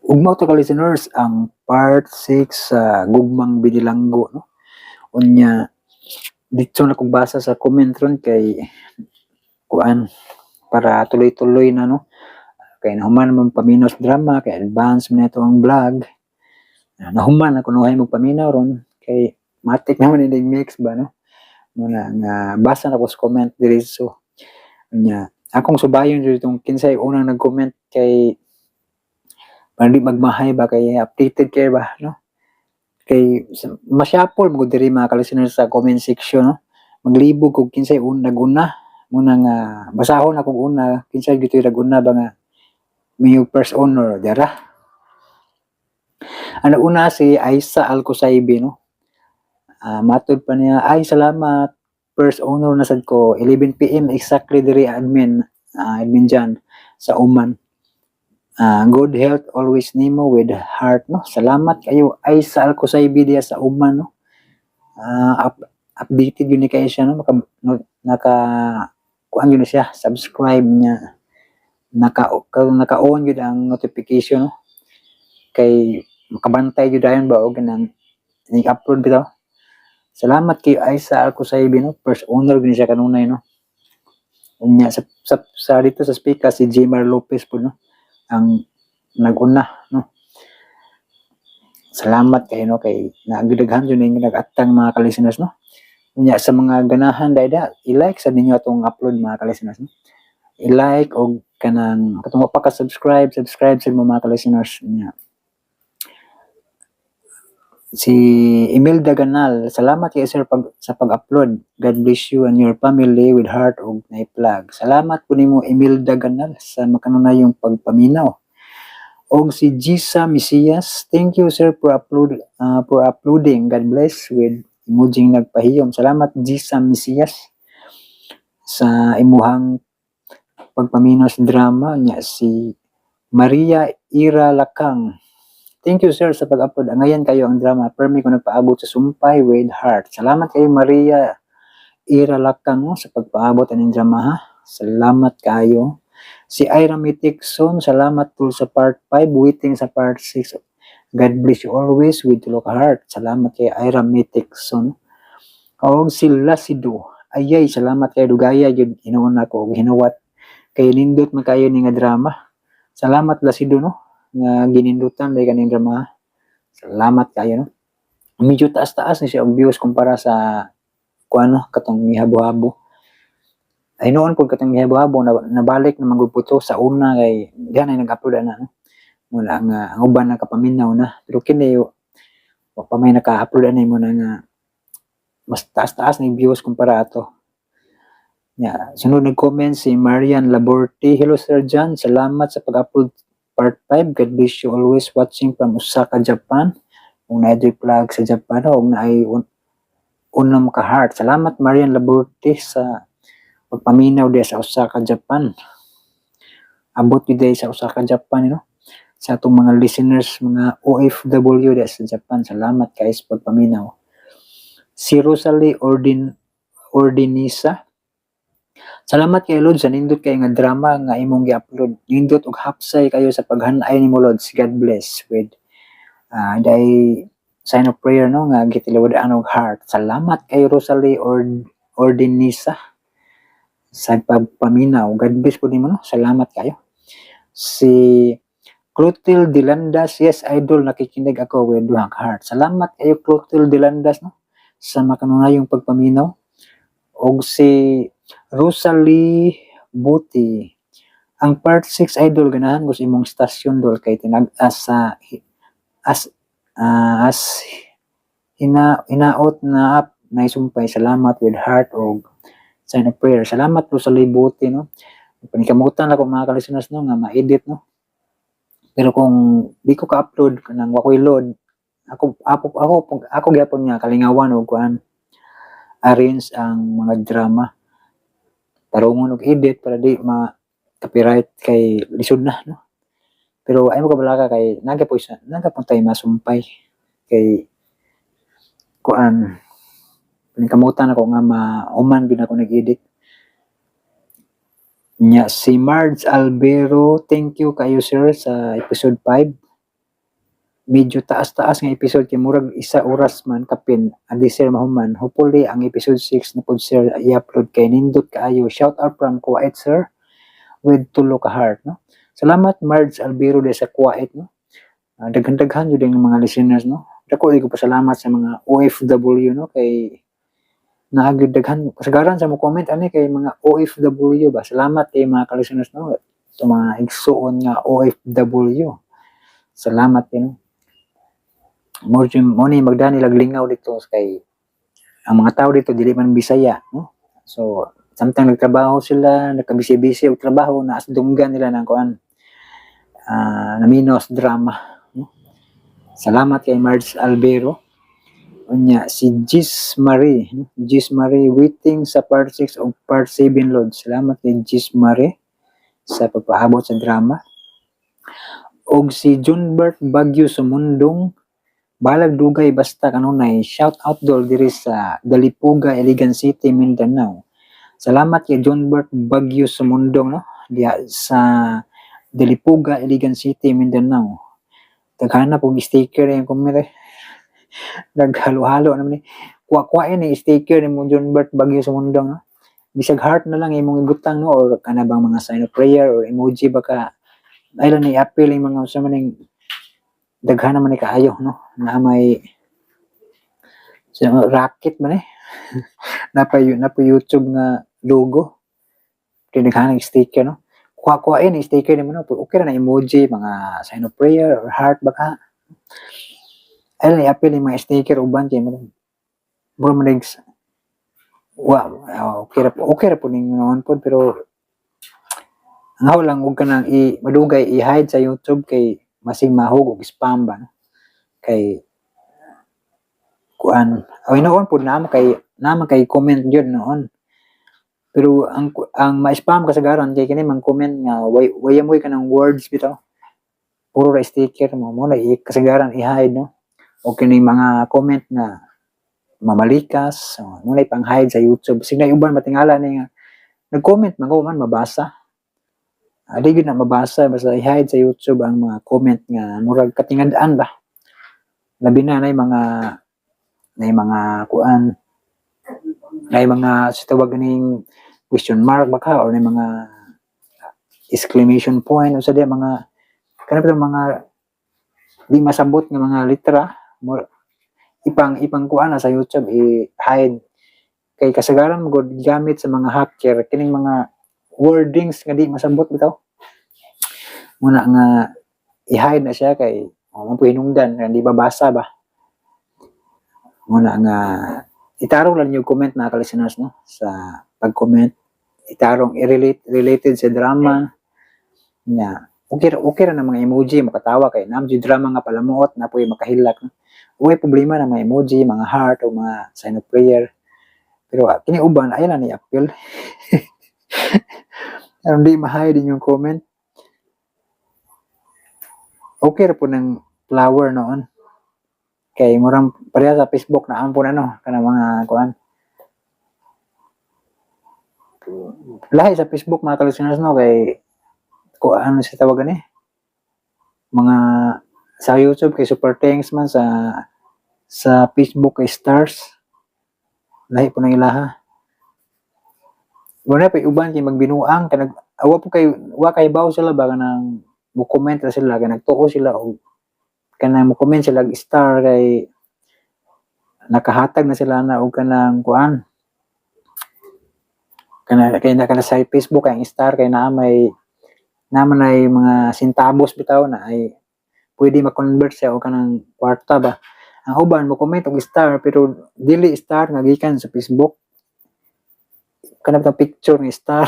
Ugmaw to ka listeners ang part 6 sa Gugmang Binilanggo, no? Unya dito na kong basa sa comment ron kay kuan para tuloy-tuloy na, no? Kay nahuman naman paminaw sa drama kay advance man ito ang vlog. Nahuman ako nuhay mo paminaw ron kay matik naman yung mix ba, no? Muna nga basa na ko sa comment diri so unya akong subayon dito itong kinsay unang nag-comment kay para di magmahay ba kay updated kayo ba, no? Kay masyapol mo diri mga ka-listeners sa comment section, no? Maglibog kung kinsay nag-una muna nga basahon akong una kinsay gito nag-una ba nga may first honor dara. Ano una si Aisa Alcosaibe, no? Matod pa niya, ay salamat, first honor na sad ko 11 PM exactly diri admin dyan sa Oman. Good health always nimo with heart, no? Salamat kayo Aisa Alcosaibe diya sa Oman, no? Updated yun ni kayo siya, no? Kuan yun na siya, subscribe niya, naka-on yun ang notification, no? Kay makabantay yun dahil ba o ganang i-upload bitaw. Salamat kay Aisa Alcosaibe, no? First owner gini siya kanunay, no? Unya sa dito sa speaker si Jmar Lopez po, no? Ang nag-una, no? Salamat kayo, no? Kay nagdaghan yun yung nag-atang mga ka-listeners, no? Unya sa mga ganahan dayda, i-like sa ninyo atong upload mga ka-listeners, no? I-like o kanang katong pa ka-subscribe sa mga ka-listeners niya. Si Imelda Ganal, salamat kay sir sa pag-upload. God bless you and your family with heart og na-plug. Salamat po nimo Imelda Ganal sa makanunayong pagpaminaw. Og si Gisa Mesias, thank you sir for uploading. God bless with emojing nagpahiyom. Salamat Gisa Mesias sa imuhang pagpaminaw sa drama niya. Si Maria Ira Lakang, thank you sir sa pag-upload. Ngayon kayo ang drama. Permi ko nagpaabot sa Sumpay with Heart. Salamat kayo Maria Ira Lakang, no, sa pagpaabot ng drama, ha. Salamat kayo. Si Ira Mitikson, salamat po sa part 5. Waiting sa part 6. God bless you always with Look Heart. Salamat kay Ira Mitikson. O si Lasido. Ayay, salamat kayo Dugaya. Yun, hinuon ako. Hinuwat. Kay nindot man kayo ni nga drama. Salamat Lasido, no, nga ginindutan dahil kaning drama. Salamat kayo, no. Medyo taas-taas na siya ang views kumpara sa kuano katong mihabo-habo. Ay noon po katong mihabo-habo nabalik na magputo sa una kay diyan ay nag-upload na, no. Mula nga ang uban nakapaminaw na. Pero kini wa pa may naka-upload na mo na nga mas taas-taas na views kumpara ato. Yeah, sunod nag-comment si Marian Laborte. Hello Sir John, salamat sa pag-upload part 5. God bless you always watching from Osaka, Japan. Kung na-edit vlog sa Japan, o na ay unam ka heart. Salamat Marian Laborte sa pagpaminaw din sa Osaka, Japan. Abot yun din sa Osaka, Japan, you know? Sa itong mga listeners, mga OFW din sa Japan. Salamat guys pagpaminaw. Si Rosalie Ordinisa, salamat kay Lods sa nindot kayo nga drama nga imong gi-upload. Nindot og hapsay kayo sa paghanay nimo Lods. God bless with day sign of prayer, no, nga gitilawdaan og heart. Salamat kay Rosalie Ordinisa sa pagpaminaw. God bless po nimo, no. Salamat kayo. Si Clotilde Dilandas, yes idol, nakikinig ako with duhang heart. Salamat kayo Clotilde Dilandas, no, sa makanunayong pagpaminaw. Og si Rosalie Buti, ang part 6 idol ganahan ko sa imong stasyon dol kay tinag-as sa hinaot na up na isumpay. Salamat with heart og sign of prayer. Salamat Rosalie Buti, no. Panikamutan ako mga ka-listeners, no, nga ma-edit, no. Pero kung di ko ka-upload kanang wakoy load, ako gyapon nga kalingawan og kuan arrange ang mga drama. Tarungon og edit para di ma-copyright kay lisod na, no. Pero ay mo kabalaka kay nagapuntay masumpay kay kuan panikamutan ako nga mauman gid ako nag-edit. Nya si Marge Albero, thank you kayo sir sa episode 5. Medyo taas-taas nga episode kay murag 1 oras man kapin adi sir mahuman. Hopefully ang episode 6 na pod sir i-upload kay nindot kaayo. Shout out from Kuwait sir with Tulo ka heart, no. Salamat Marge Albero de sa Kuwait, no. Daghan-daghan jud ang mga listeners, no. Dako ko pasalamat sa mga OFW, no, kay naagdaghan kasagaran sa mo comment ani kay mga OFW ba. Salamat kay mga ka-listeners, no. Ito mga igsuon nga OFW. Salamat yun. Mo ni magdani laglingaw dito kay ang mga tao dito dili man Bisaya, no? So samtang nagtrabaho sila, nagkabisi-bisi og trabaho na asdunggan nila ng kuan naminos drama, no? Salamat kay Marge Albero. Unya si Gis Marie, no? Gis Marie waiting sa part 6 o part 7 Lord. Salamat kay Gis Marie sa pagpaabot sa drama. Og si Junbert Bagyo Sumundong balag dugay basta kanunay shout out dol diri sa Dalipuga, Iligan City, Mindanao. Salamat kay Junbert Bagyo Sumundong, no? Diya sa Dalipuga, Iligan City, Mindanao. Taghana pong sticker yung comment. Naghalo-halo naman ni. Kuha-kuhain ni sticker ni mo Junbert Bagyo Sumundong, no? Bisag heart na lang imong ibutang, no? Or kanabang mga sign of prayer or emoji baka ay lang ni appeal yung mga sa maning daghan naman ni kaayo, no? Na may racket man na pa YouTube nga logo kay daghan ng sticker, no? Kuha-kuhain ni sticker nimo, no? Okay ra na emoji, mga sign of prayer or heart baka ay lang appeal yung mga sticker uban kay mo man okay ra po ning naman po pero ang lang huwag ka nang madugay i-hide sa YouTube kay masig mahug og spam ba, no? Kay kuan ay noon po naman kay comment yun noon pero ang ma-spam kasagaran kay kini man comment nga way mo ka ng words bitaw puro ra sticker mo na kasagaran i-hide, no? O kini mga comment na mamalikas mo na pang hide sa YouTube sig na uban matingala ni nga nag-comment man mabasa. Di na mabasa basta i-hide sa YouTube ang mga comment nga murag katingandaan ba. Labi na mga kuan na mga sitawag ning question mark baka or na mga exclamation point o sa diya mga kanang mga di masabot nga mga litra ipang kuan na sa YouTube i-hide kay kasagaran mo gamit sa mga hacker kining mga wordings nga di masabot bitaw muna nga i-hide na siya kay mapuhinungdan nga di babasa ba muna nga itarong lang yung comment na listeners, no? Sa pag-comment itarong related sa drama nya okay ra na mga emoji makatawa kay namji drama nga palamuot na puy makahilak, no? Uy problema na mga emoji mga heart o mga sign of prayer pero kini uban ay lang ni appeal hindi ma-hide din yung comment. Okay ra po ng flower noon. Kay murang pareha sa Facebook na ampun kana mga kuan. Lahi sa Facebook mga ka-listeners, no, kay kuan sa tawagan mga sa YouTube kay super thanks man sa Facebook kay stars. Lahi po nang ilaha. Wala pa uban kay magbinuang kanag awa po kay wa kay baw sila ba kanang mo comment ra sila kay nagtuo sila og kanang mo comment sila star kay nakahatag na sila na og kanang kuan kana sa Facebook kay star kay naman ay mga sintabos bitaw na ay pwede ma-convert siya og kanang kwarta ba. Ang uban mo comment og star pero dili star nga gikan sa Facebook kanang picture ni star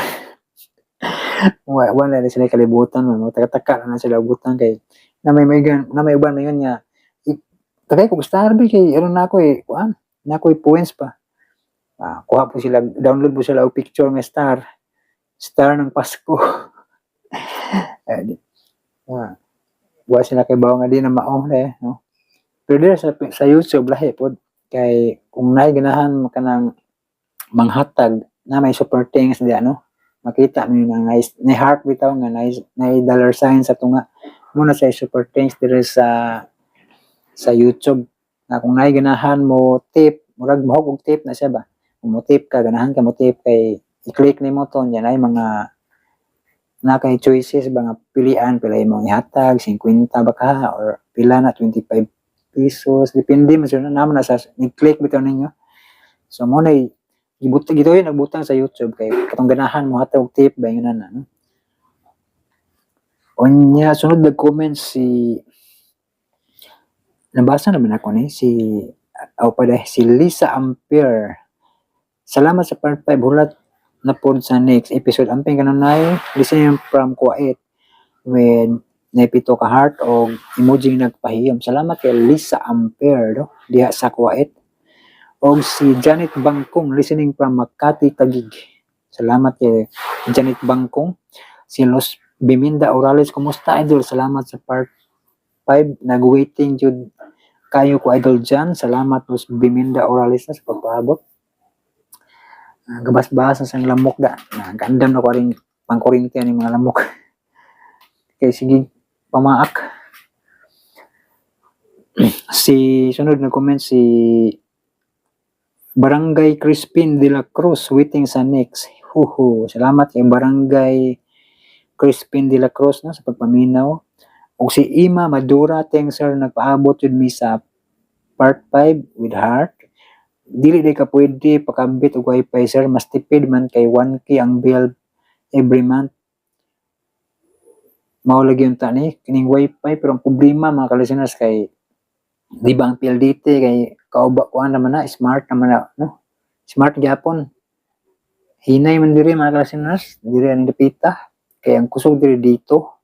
wala na sila kalibutan mo taka na sila ubutan kay na may uban na yun nga tagay ko star bi kay ano na ako kuan na ako points pa kuha po sila download po sila og picture nga star ng Pasko wa sila kay bawo nga di na mao no pero dito sa YouTube lahi pod kay kung naay ganahan kanang manghatag na may super thanks di makita niyo na na heart bitaw nga na dollar sign sa tunga muna sa super thanks dire sa YouTube na kung naay ganahan mo tip murag mahog og tip na siya ba kung mo tip ka ganahan ka mo tip kay i-click nimo to yan ay mga na kay choices ba nga pilian pila imong ihatag 50 baka or pila na 25 pesos depende man sa naman na sa i-click bitaw ninyo so mo na gito yun nagbutang sa YouTube kay katong ganahan mo hatag og tip ba yun na no? Unya sunod nag-comment si nabasa naman ako ni si Lisa Ampere. Salamat sa part 5 hulat na pod sa next episode. Amping kanunay listening from Kuwait with napito ka heart o emoji nagpahiyom. Salamat kay Lisa Ampere do diha sa Kuwait. O si Janet Bangkong listening from Makati, Taguig. Salamat kay Janet Bangkong. Si Los Biminda Orales, kumusta idol? Salamat sa part 5. Nag-waiting jud kayo ko idol dyan. Salamat Los Biminda Orales na sa pagpaabot. Gabas-bas sa lamok da. Gandam na ko rin pangkurintiyan ng mga lamok. Kaya sige, pamaak. Sunod na comment si Barangay Crispin de la Cruz waiting sa next. Salamat kay Barangay Crispin de la Cruz na sa pagpaminaw. O si Ima Madura, thanks sir, nagpaabot yun mi sa part 5 with heart. Dili di ka pwede pakabit og wifi sir, mas tipid man kay 1K ang bill every month. Mao lagi yung tani kining wifi, pero ang problema mga kalisteners kay di ba ang PLDT kay kauba kuan naman na smart naman na, no? Smart gyapon. Hinay man diri mga kalisteners, diri ani dapita kay ang kusog diri dito.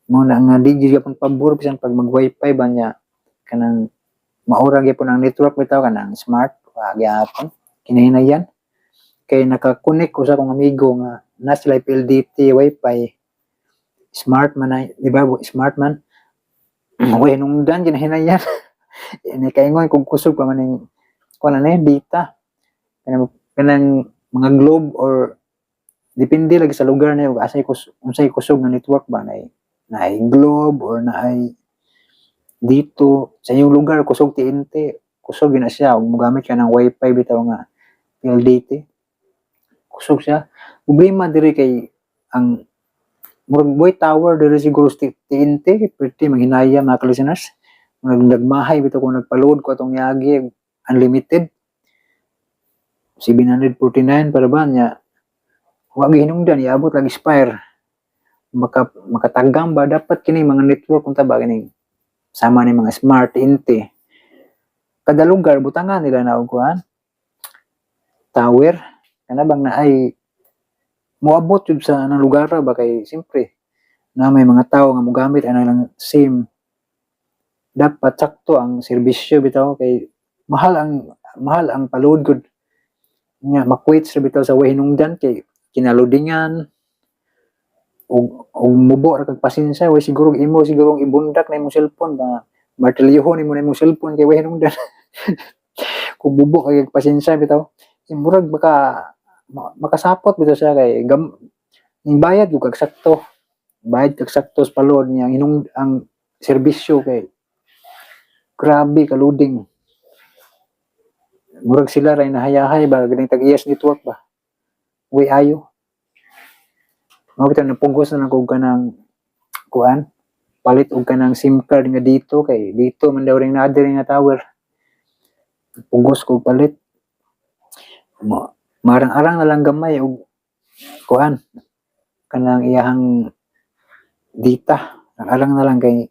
Mo na nga di gyapon pabor bisan pag mag wifi ba niya kanang maura gyapon ang network bitaw kanang smart wa gyapon kinahinayan kay naka-connect ko sa akong amigo nga na sila PLDT wifi smart man ay di ba smart man way nung dan kinahinayan ini kay ngoy kung kusog pa man ning kuan na data kanang mga globe or depende lagi sa lugar na yung asay unsay kusog nga network ba na globe or na ay dito sa inyong lugar kusog TNT kusog na siya ug mogamit ka ng wifi bitaw nga PLDT kusog siya. Problema diri kay ang murag boy tower diri siguro sa TNT pretty maghinaya mga listeners. Nagmahay bitaw kung nagpa-load ko atong yagi unlimited 749 para ba niya wa gihinungdan iabot lagi expire makatagang ba dapat kini mga network unta ba kini sama ni mga smart TNT kada lugar butangan nila na og kuan tower kana bang na ay moabot jud sa anang lugar ba kay siyempre na may mga tao nga mogamit ana lang same dapat sakto ang serbisyo bitaw kay mahal ang pa-load gud nya makwit sa bitaw sa way hinungdan kay kinalodingan og mubo ra kag pasensya way siguro sigurong ibundak na imong cellphone ba martilyohon nimo na imong cellphone kay way hinungdan kung mubo kay pasensya bitaw murag makasapot bitaw siya kay ning bayad ug kag sakto sa palod niya ang serbisyo kay grabe ka loading murag sila ray nahayahay ba ganing tag-iyas network ba way ayo mao bitaw napugos na ko kanang kuan palit og kanang SIM card nga dito kay dito man daw ring naadiri nga tower pugos ko palit marang-arang na lang gamay og kuan kanang iyahang data arang na lang kay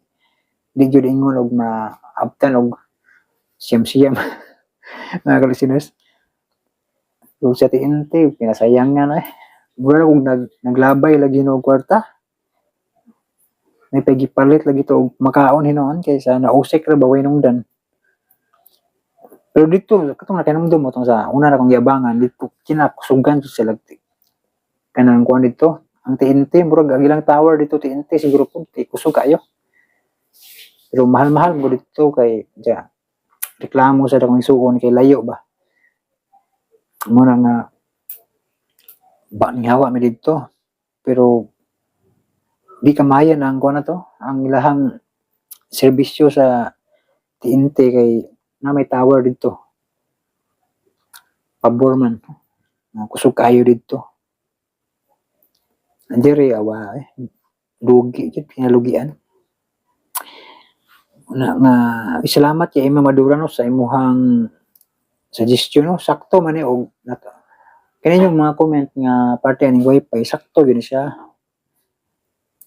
di jud ingon og maabtan og siyam mga listeners kung sa TNT pinasayangan mura kung naglabay lagi no kwarta may pagipalit lagi to og makaon hinoon kaysa nausik ra baway nungdan pero dito katong nakanamdom mo tong sa una ra kong giabangan dito kinakusugan sila kanang kuan dito ang TNT murag agilang tower dito TNT siguro pud kusog kayo pero mahal mo dito kay reklamo sa dakong isuon kay layo ba muna nga ba hawa mi dito pero di kamayan ang kuan na to ang ilahang serbisyo sa TNT kay na may tower dito pabor man kusog kayo dito andiri awa lugi jud pinalugian una nga salamat kay Ima Madura no sa imuhang suggestion no sakto man og kani yung mga comment nga parte ning wifi sakto gyud siya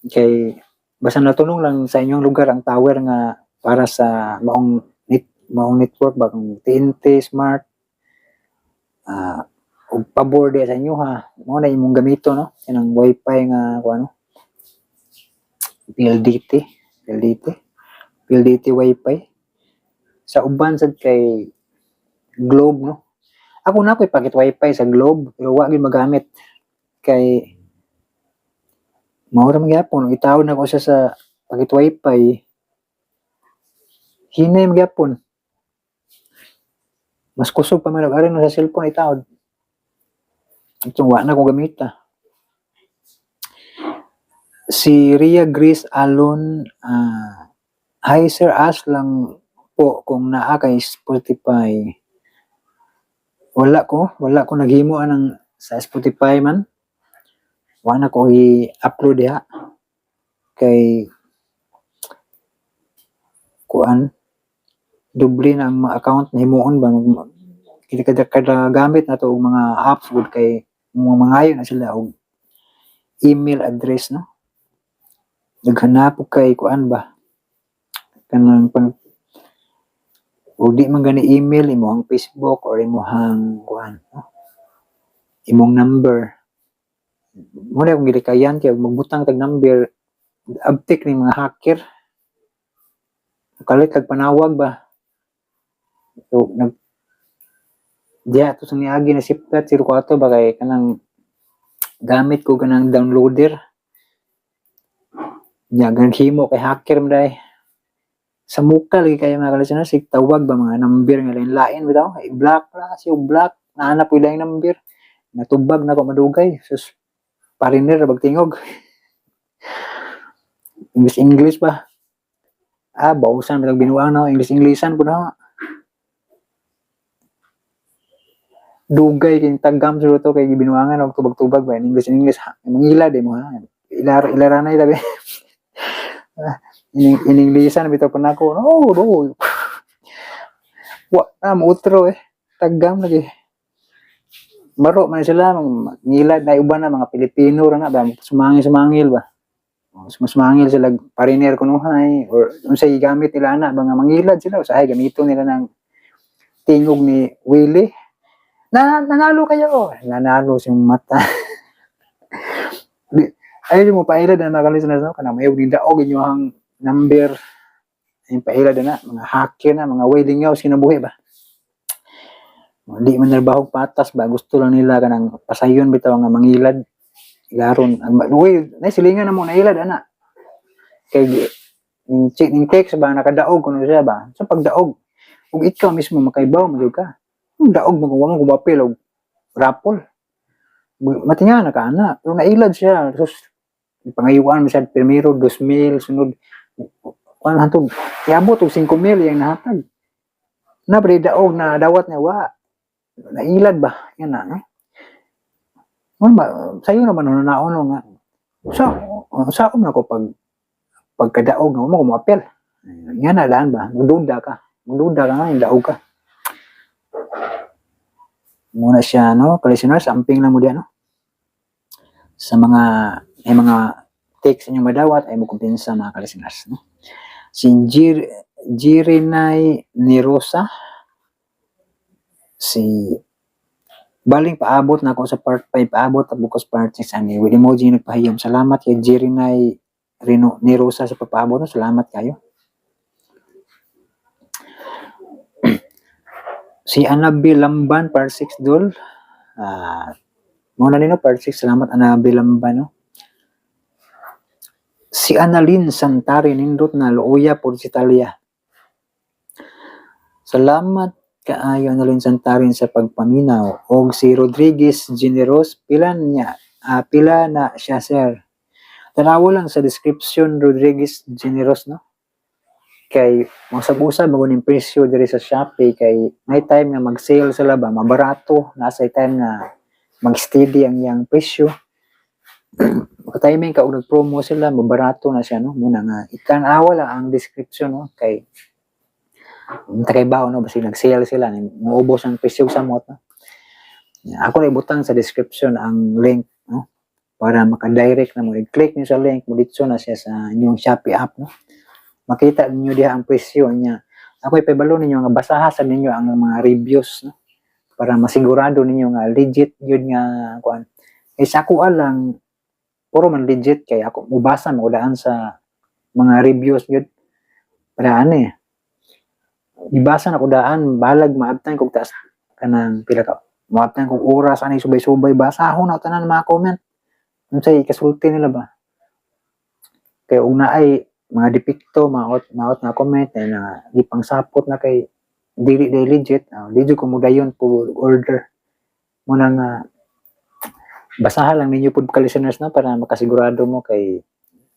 kay basta natunong lang sa inyong lugar ang tower nga para sa maong network ba kung TNT Smart ug pabor di sa inyo ha. Mo na imong gamito no kanang wifi nga kuno PLDT wifi sa uban sad kay Globe no. Ako na ko'y packet wifi sa Globe pero wa gyud magamit kay mao ra man gyapon itawod na ko siya sa packet wifi hinay magyapon mas kusog pa man ari no sa cellphone itawod ito wa na ko gamita. Si Ria Grace Alon hi sir, ask lang po kung naa kay Spotify. Wala ko naghimo anang sa Spotify man. Wala ko i-upload diha kay kuan doble na ang mga account na himuon ba kada gamit na to og mga apps good kay mangayo na sila og email address no. Naghanap kay kuan ba kanang pang o di man gani email imong Facebook or imong kuan no? Imong number mo na kung gilikayan kay magbutang tag number abtik ni mga hacker kalit kag panawag ba so nag diya to sa niagi na sipkat 04 ba kay kanang gamit ko kanang downloader nya gan himo kay hacker man dai sa muka lagi kaya mga kalisana sig tawag ba mga number nga lain-lain bitaw i-block na kasi block nahanap ko lang number natubag na ko madugay sus pariner bagtingog English ba bausan bitag binuang na Englishan po na dugay king tagam sa to kay binuangan og tubag-tubag ba English mangila di mo ha ilaranay labi Englishan bitaw pa nako no wa mo utro tagam lagi baro man sila ngilad na uban na mga Pilipino ra na ba sumangil ba sumangil sila pariner kuno hay or unsay gamit nila na mga mangilad sila usahay gamito nila ng tingog ni Willie nanalo kayo nanalo sing mata ay mo paila na magalis na no kana mayo ni daog inyo ang number ay paila na mga hacker na mga wailingaw sinabuhi ba di man narbahog patas ba gusto lang nila kanang pasayon bitaw nga mangilad ilaron uy nay silingan na mo nailad ana kay ning text ba nakadaog kuno siya ba sa pagdaog ug ikaw mismo makaibaw mo ka daog mo kung mo kumapil og rapol matinga na ka ana pero nailad siya sus pangayuan mo siya primero 2,000 sunod kuan hantog iabot og 5,000 yang nahatag na daog na dawat niya wa nailad ba yan na no sayo naman naon nga sa na ko pagkadaog nga mo kumapil yan na daan ba magduda ka nga yung daog ka muna siya no listeners amping lang mo diyan no sa mga text inyong madawat ay mo kumpensa mga listeners no si Jirinay Nirosa si baling paabot na ako sa part 5 paabot at bukas part 6 ani with emoji nagpahiyom salamat kay Jirinay Nirosa sa papaabot no salamat kayo. Si Annabel Lamban part 6 dol muna nino part 6 salamat Annabel Lamban no. Si Annalyn Santari nindot na Looya Porcitalia salamat kaayo Annalyn Santari sa pagpaminaw og si Rodriguez Generos pila na siya sir tanawo lang sa description Rodriguez Generos no kay masag-usab maguning presyo diri sa Shopee kay may time nga mag-sale sila ba mabarato nasa time nga mag-steady ang yang presyo timing ka og nag-promo sila mabarato na siya no muna nga ikan-awa lang ang description no kay takaybaw no basi nag-sale sila maubos ang presyo sa mot no ako na ibutang sa description ang link no para maka-direct na mo i-click niyo sa link mo dito na siya sa inyong Shopee app no makita ninyo diha ang presyo niya. Ako ipabalo ninyo nga basaha sa ninyo ang mga reviews, no? Para masigurado ninyo nga legit yun nga kuan. Sa ako lang puro man legit kay ako mubasa magudaan sa mga reviews yun. Para ibasa na ko daan balag maabtan kog taas kanang pila ka maabtan kog oras ani subay-subay basahon na tanan mga comment. Unsay ikasulti nila ba? Kay ug naay mga depekto, maot na comment na gipang sapot na kay dili legit. Dili ko mudayon po order. Muna nga basahan lang ninyo pud ka listeners na para makasigurado mo kay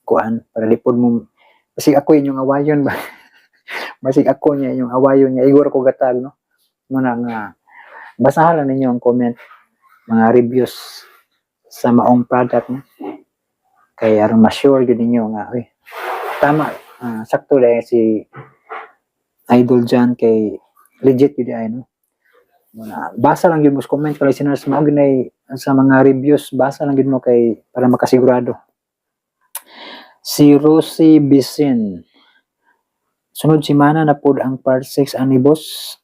kuan para lipod mo kasi ako inyong awayon ba. Basig ako niya yung awayon niya igor ko gatag no. Muna nga basahan lang ninyo ang comment mga reviews sa maong product no. Kay aron ma-sure gid ninyo nga tama sakto lang si Idol Jan kay legit yun ay no. Muna basa lang yun mo sa comment kay listeners mao ginay sa mga reviews basa lang yun mo kay para makasigurado. Si Rosie Bisin sunod semana na pod ang part 6 ani boss.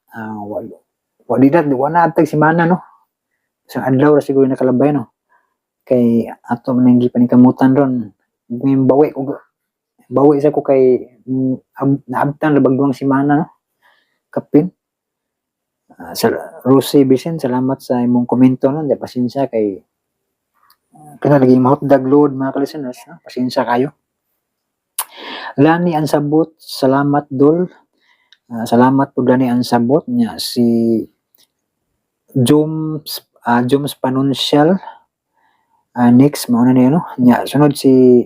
Wala atag semana no. Isang adlaw ra siguro nakalabay no. Kay ato man nang gipanikamutan ron. May bawi sa ko kay naabtan labag 2 semana no. Kapin. Sa Rosie Bisin salamat sa imong komento no. Pasensya kay kana lagi mahotdag load mga listeners no. Pasensya kayo. Lani Ansabot, salamat Dol. Salamat po Lani Ansabot niya si Joms Panuncial. Next mauna niya no. Nya sunod si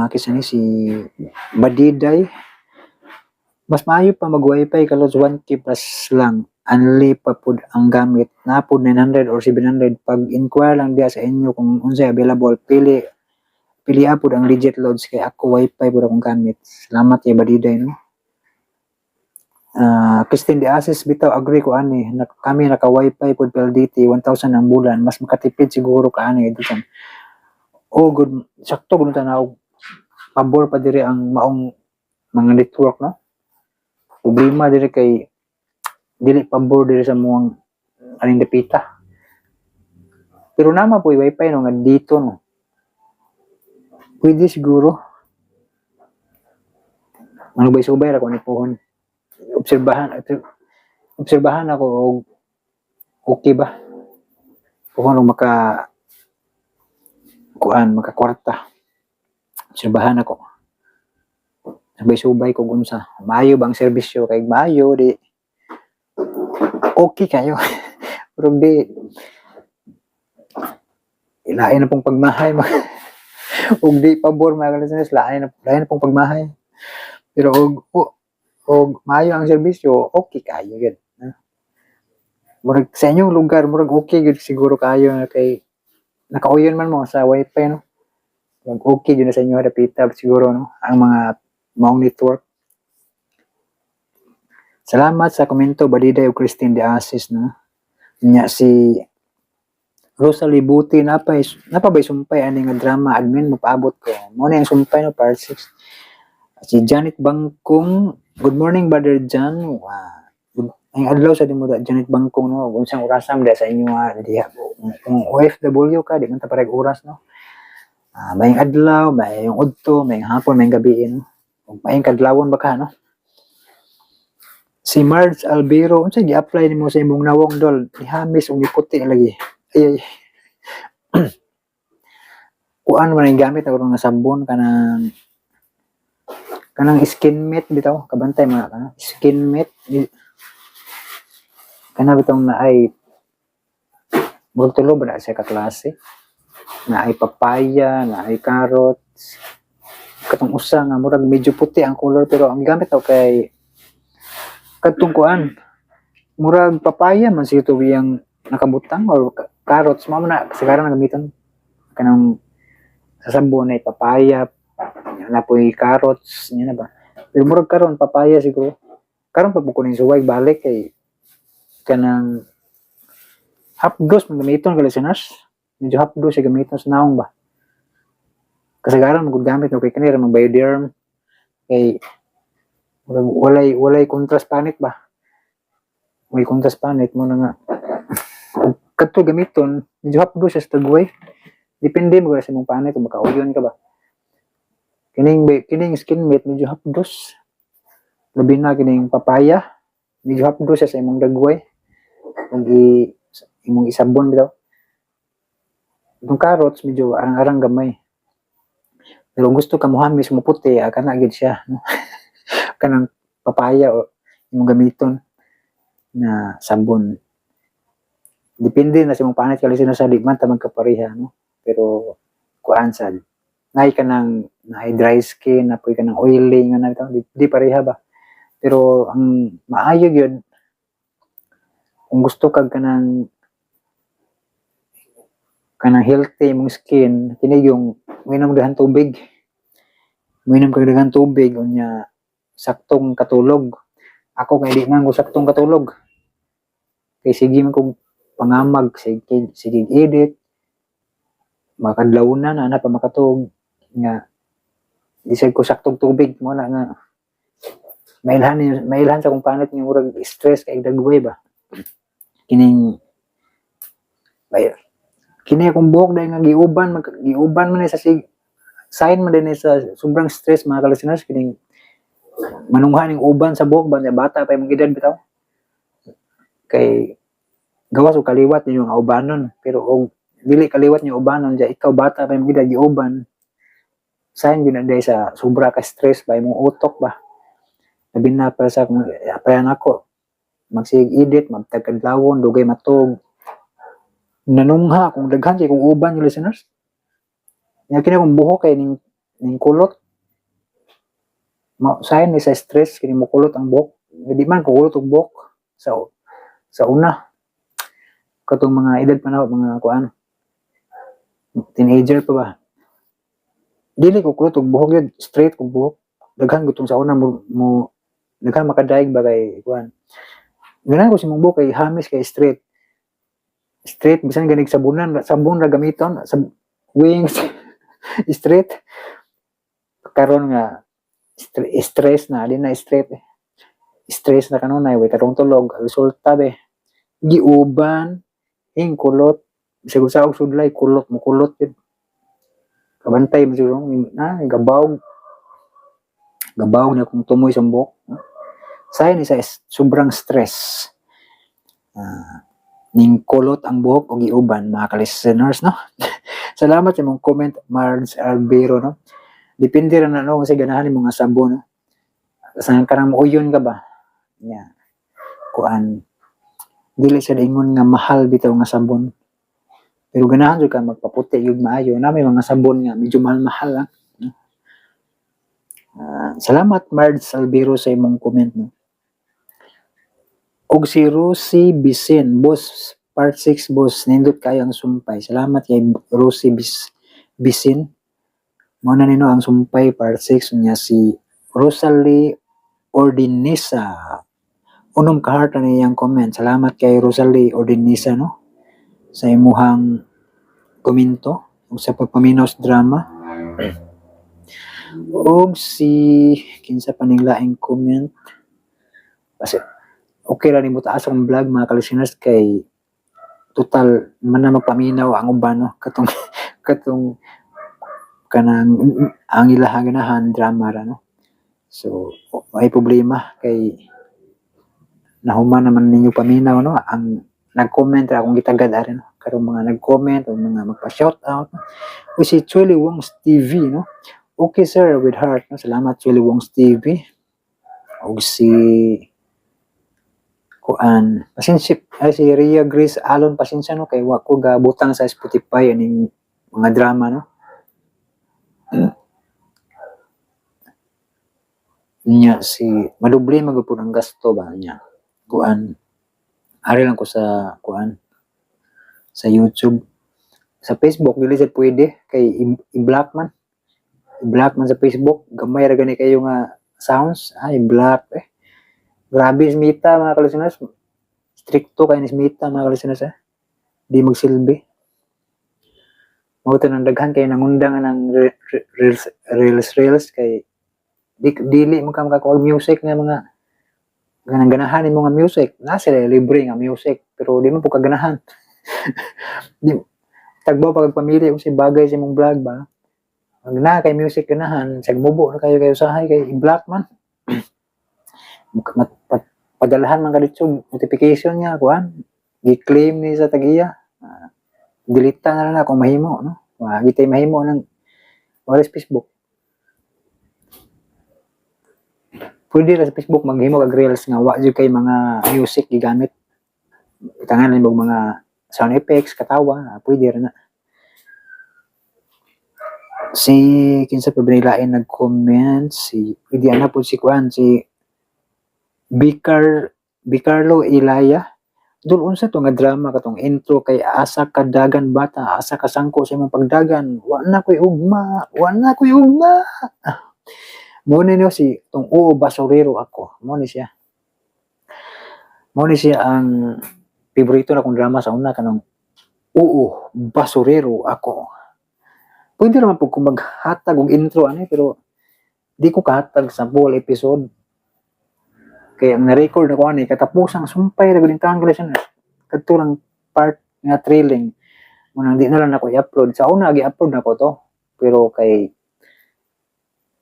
kisa ni si Badiday. Mas maayo pa mag-wifi kalos 1K plus lang. Unli pa pud ang gamit. Na pud 900 or 700 pag inquire lang diya sa inyo kung unsay available pili apod ang legit loads kay ako wifi pud akong gamit. Salamat kay Badiday no. Christine De Asis bitaw agree ko ani kami naka wifi pud PLDT 1,000 ang bulan mas makatipid siguro ka ani diyan. Good sakto gud tanaw pabor pa diri ang maong mga network no. Problema diri kay dili pabor diri sa muang aning dapita. Pero nama po wifi no nga dito no. Pwede siguro. Manubay-subay ra ko ni pohon. Obserbahan ako og okay ba? Kung ano makakwarta. Obserbahan ako. Sabay-subay ko unsa. Maayo bang serbisyo kay maayo di okay kayo. Pero di ilain na pong pagmahay og di pabor mga listeners lain na pong pagmahay. Pero og maayo ang serbisyo okay kayo gid. Murag sa inyong lugar murag okay gid siguro kayo kay nakauyon man mo sa wifi no. Murag okay gid na sa inyo dapita siguro no ang mga maong network. Salamat sa komento Badiday ug Christine De Asis no. Nya si Rosalie Buti napay sumpay ani nga drama admin mo paabot ko. Mo na yung sumpay no part 6. Si Janet Bangkong, good morning brother Jan. Ang adlaw sa dimo Janet Bangkong no. Unsang orasam da sa inyo diha. Kung OFW ka di man ta pareg oras no. May adlaw, may yung udto, may hapon, may gabi no. Kung maayong kadlawon ba ka no. Si Marge Albero, unsay gi-apply nimo sa imong nawong Dol? Ihamis ug iputi lagi. Ay. Kuan man ang gamit ako nga sabon kanang skin mate bitaw kabantay mga kana skin mate kana bitaw na ay tulo ba na siya ka klase na ay papaya na ay carrots katong usa nga murag medyo puti ang color pero ang gamit ako kay kadtong kuan murag papaya man sito yang nakabutang or carrots mo na sigara nagamiton kanang sa sabon ay papaya na po carrots niya na ba pero murag karon papaya siguro karon pa buko ning suway balik kay kanang half dose man gamiton ka listeners medyo half dose gamiton sa naong ba kasagaran magud gamit no kay kanira mag bioderm kay walay contrast panit ba, may contrast panit mo na nga kadto gamiton medyo hapdo siya sa tagway, depende mo sa imong panit kung makauyon ka ba. Kining skin mate medyo hapdos, labi na kining papaya medyo hapdos siya sa imong dagway kung imong isabon bitaw. Itong carrots medyo arang gamay, pero kung gusto ka mo hamis mo puti kana gid siya no? Kanang papaya o imong gamiton na sabon, depende na sa imong panit kali sa di man ta magkapareha no. Pero kuan sad nay ka ng dry skin, napoy ka ng oily nga na bitaw, di pareha ba. Pero ang maayo gyud kung gusto kag kanang healthy mong skin, kini yung minom daghang tubig. Minom kag daghang tubig unya saktong katulog. Ako kay di man ko saktong katulog. Kay sige man kog pangamag, sige edit. Makadlaw na pa makatug nga di sad ko saktong tubig mo na nga mailhan sa kung panit nga murag stress kay dagway ba. Kini akong buhok dahil nga giuban man sa sign man din sa sobrang stress mga ka-listeners, kining manunghan ng uban sa buhok ba, bata pa yung edad bitaw. Kay gawas o kaliwat niyo ang ubanon, pero og dili kaliwat niyo ubanon ja ikaw bata pa yung edad giuban, sign yun na sa sobra ka stress ba imong utok ba. Labi na para sa aprayan ako magsig edit, magtagkadlawon, dugay matog. Nanungha kung daghan kay kung uban yung listeners. Nya kini kung buhok kay ning kulot. Sign ni sa stress kini mo kulot ang buhok. Di man ko kulot ang buhok sa una. Katong mga edad pa na mga kuan. Teenager pa ba. Dili ko kulot ang buhok yun, straight kong buhok. Daghan gutong sa una mo daghan makadaig ba kay kuan. Ganun ko si mong buhok kay hamis kay straight bisan ganig sabon ra gamiton sa wings straight karon nga stress na di na stress na kanunay way karong tulog resulta be giuban kulot siguro sa og sudlay kulot yun kabantay mo siguro na gabaw na kung tumoy sa buhok sayon sa sobrang stress ning kulot ang buhok o giuban mga ka-listeners no. Salamat sa mong comment Marge Albero no. Depende ra na no kasi ganahan ni mga sabon no. Saan ka nang muuyon ka ba nya kuan dili sa ingon nga mahal bitaw nga sabon, pero ganahan jud ka magpaputi yug maayo na may mga sabon nga medyo mahal no? Salamat Marge Albero sa imong comment no. Og si Rosie Bisin, boss, part 6 boss, nindot kayo ang sumpay. Salamat kay Rosie Bisin. Muna nino ang sumpay, part 6, niya si Rosalie Ordinisa. Unom ka-heart na niyang comment. Salamat kay Rosalie Ordinisa, no? Sa imuhang komento, sa pagpaminaw sa drama. Og si, kinsa pa ning laing comment. Kasi, okay lang mo taas akong vlog mga ka-listeners kay total man na magpaminaw ang uban no katong kanang ang ilahang ganahan drama ra no. So may problema kay nahuman naman ninyo paminaw no ang nag-comment ra akong gitagad ari no karong mga nag-comment o mga magpa-shout out no? O si Chuli Wong's TV no. Okay sir with heart no. Salamat Chuli Wong's TV. O si kuan pasensya si Ria Grace Alon pasensya no kay wa ko gabutang sa Spotify aning mga drama no. Nya si madoble magupod ang gasto ba nya kuan ari lang ko sa kuan sa YouTube. Sa Facebook dili sad pwede kay i-block man sa Facebook gamay ra gani kayo nga sounds i-block grabe Smita mga ka-listeners. Stricto kayo ni Smita mga ka-listeners di magsilbi. Mauto ng daghan kayo nangundang ng reels kay dili mo ka makakuha music nga mga ganahan mo nga music. Na sila libre nga music pero di mo po kaganahan. Di tagbo pag pamilya kung si bagay sa imong vlog ba. Ang na kay music ganahan, sagmubo na kayo usahay kay i-block man. Padalahan man kadito notification niya kuan. Gi-claim ni sa tagiya. Delete na lang kung mahimo no. Gitay mahimo ng walis Facebook. Pwede ra sa Facebook maghimo kag reels nga wa jud kay mga music gigamit. Itangan lang mga sound effects katawa, pwede ra na. Si kinsa pa binilain nag-comment si pwede ana po si kuan si Bicarlo Ilaya. Dul unsa to nga drama katong intro kay asa ka dagan bata, asa ka sangko sa imong pagdagan. Wa na koy ugma. Mo ni si tong basurero ako. Mo ni siya ang favorito na kong drama sa una kanang basurero ako. Pwede naman po kung maghatag og intro pero di ko kahatag sa full episode. Kaya ang na-record ako katapusang sumpay ra gud taon ko listeners. Kadto lang part nga trailing. Munang di na lang ako i-upload. Sa una gi-upload na ko to. Pero kay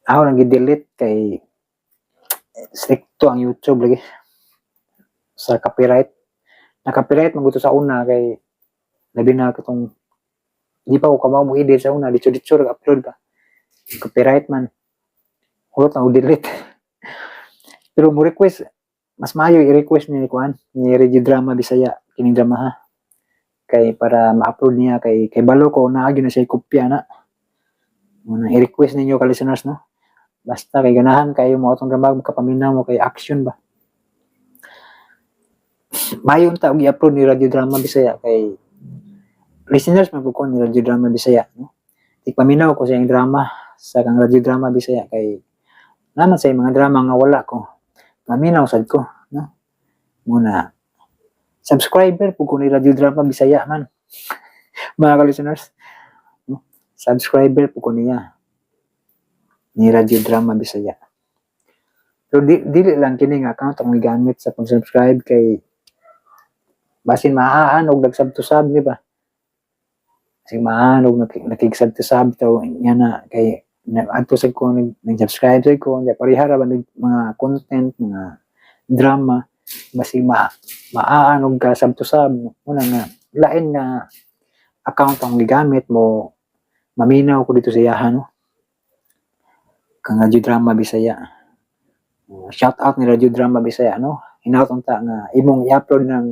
ako nang gi-delete kay stricto ang YouTube lagi sa copyright. Na-copyright man gusto sa una kay labi na katong di pa ko kamaw mo edit sa una dito upload ba. Copyright man. Hulot na delete. Pero mo request, mas maayo i-request ni Kuan, ni Reggie Drama Bisaya, kining drama ha. Kay para ma-upload niya kay balo ko naagyo na siya kopya na. Muna i-request ninyo ka listeners no. Basta kay ganahan kayo mo atong drama kapaminaw mo kay action ba. Mayon ta og i-upload ni Radio Drama Bisaya kay listeners magkukuha ni Radio Drama Bisaya no. Paminaw ko sa yung drama sa kang Radio Drama Bisaya kay naman sa mga drama nga wala ko. Paminaw sad ko, no? Muna, subscriber po ko ni Radio Drama Bisaya man. Mga ka-listeners, no? Subscriber po ko niya ni Radio Drama Bisaya. Pero dili lang kini nga account ang gigamit sa pag-subscribe kay basin maahan og nag-sub to sub, di ba? Kasi maahan og nakig-sub to sub taw nya na kay adto sa ko nag-subscribe sa ko nya parihara ba mga content mga drama basi maaano ka sub to sub una nga lain nga account ang gigamit mo maminaw ko dito sa iyahan no kang Radio Drama Bisaya. Shout out ni Radio Drama Bisaya no hinaut unta nga imong i-upload ng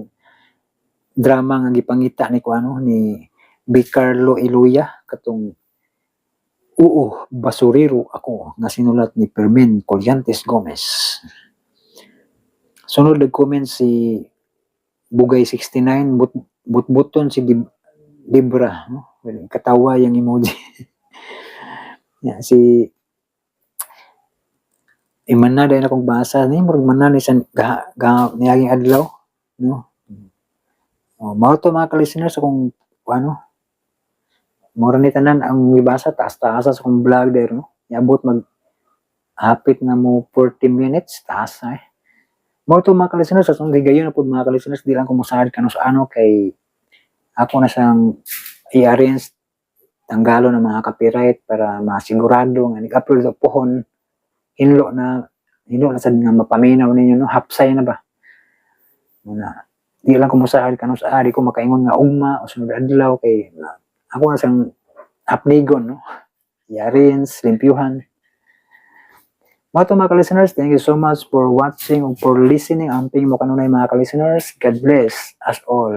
drama nga gipangita ni kuano ni Bicarlo Ilaya katong basurero ako nga sinulat ni Fermin Colliantes Gomez. Sunod nag-comment si Bugay 69 but-buton si Debra no? Katawa yung emoji. Si Imana dahil akong basa ni murag man ni sa niyaging adlaw no. Mao to mga ka-listeners akong ano mura ni tanan ang mibasa taas-taasa sa akong vlog there no. Iabot hapit na mo 40 minutes taas Mo to mga ka-listeners sa gayon na pud mga ka-listeners di lang ko musahad kanus ano kay ako na sang i-arrange tanggalo ng mga copyright para masigurado nga nag-upload sa pohon hinlo na sad nga mapaminaw ninyo no hapsay na ba. Muna di lang ko musahad kanus di ko makaingon nga ugma o sunod adlaw kay ako na sang apnigon, no? I-arrange, limpyuhan. Mga mga ka-listeners, thank you so much for watching or for listening. Amping mo kanunay mga ka-listeners. God bless us all.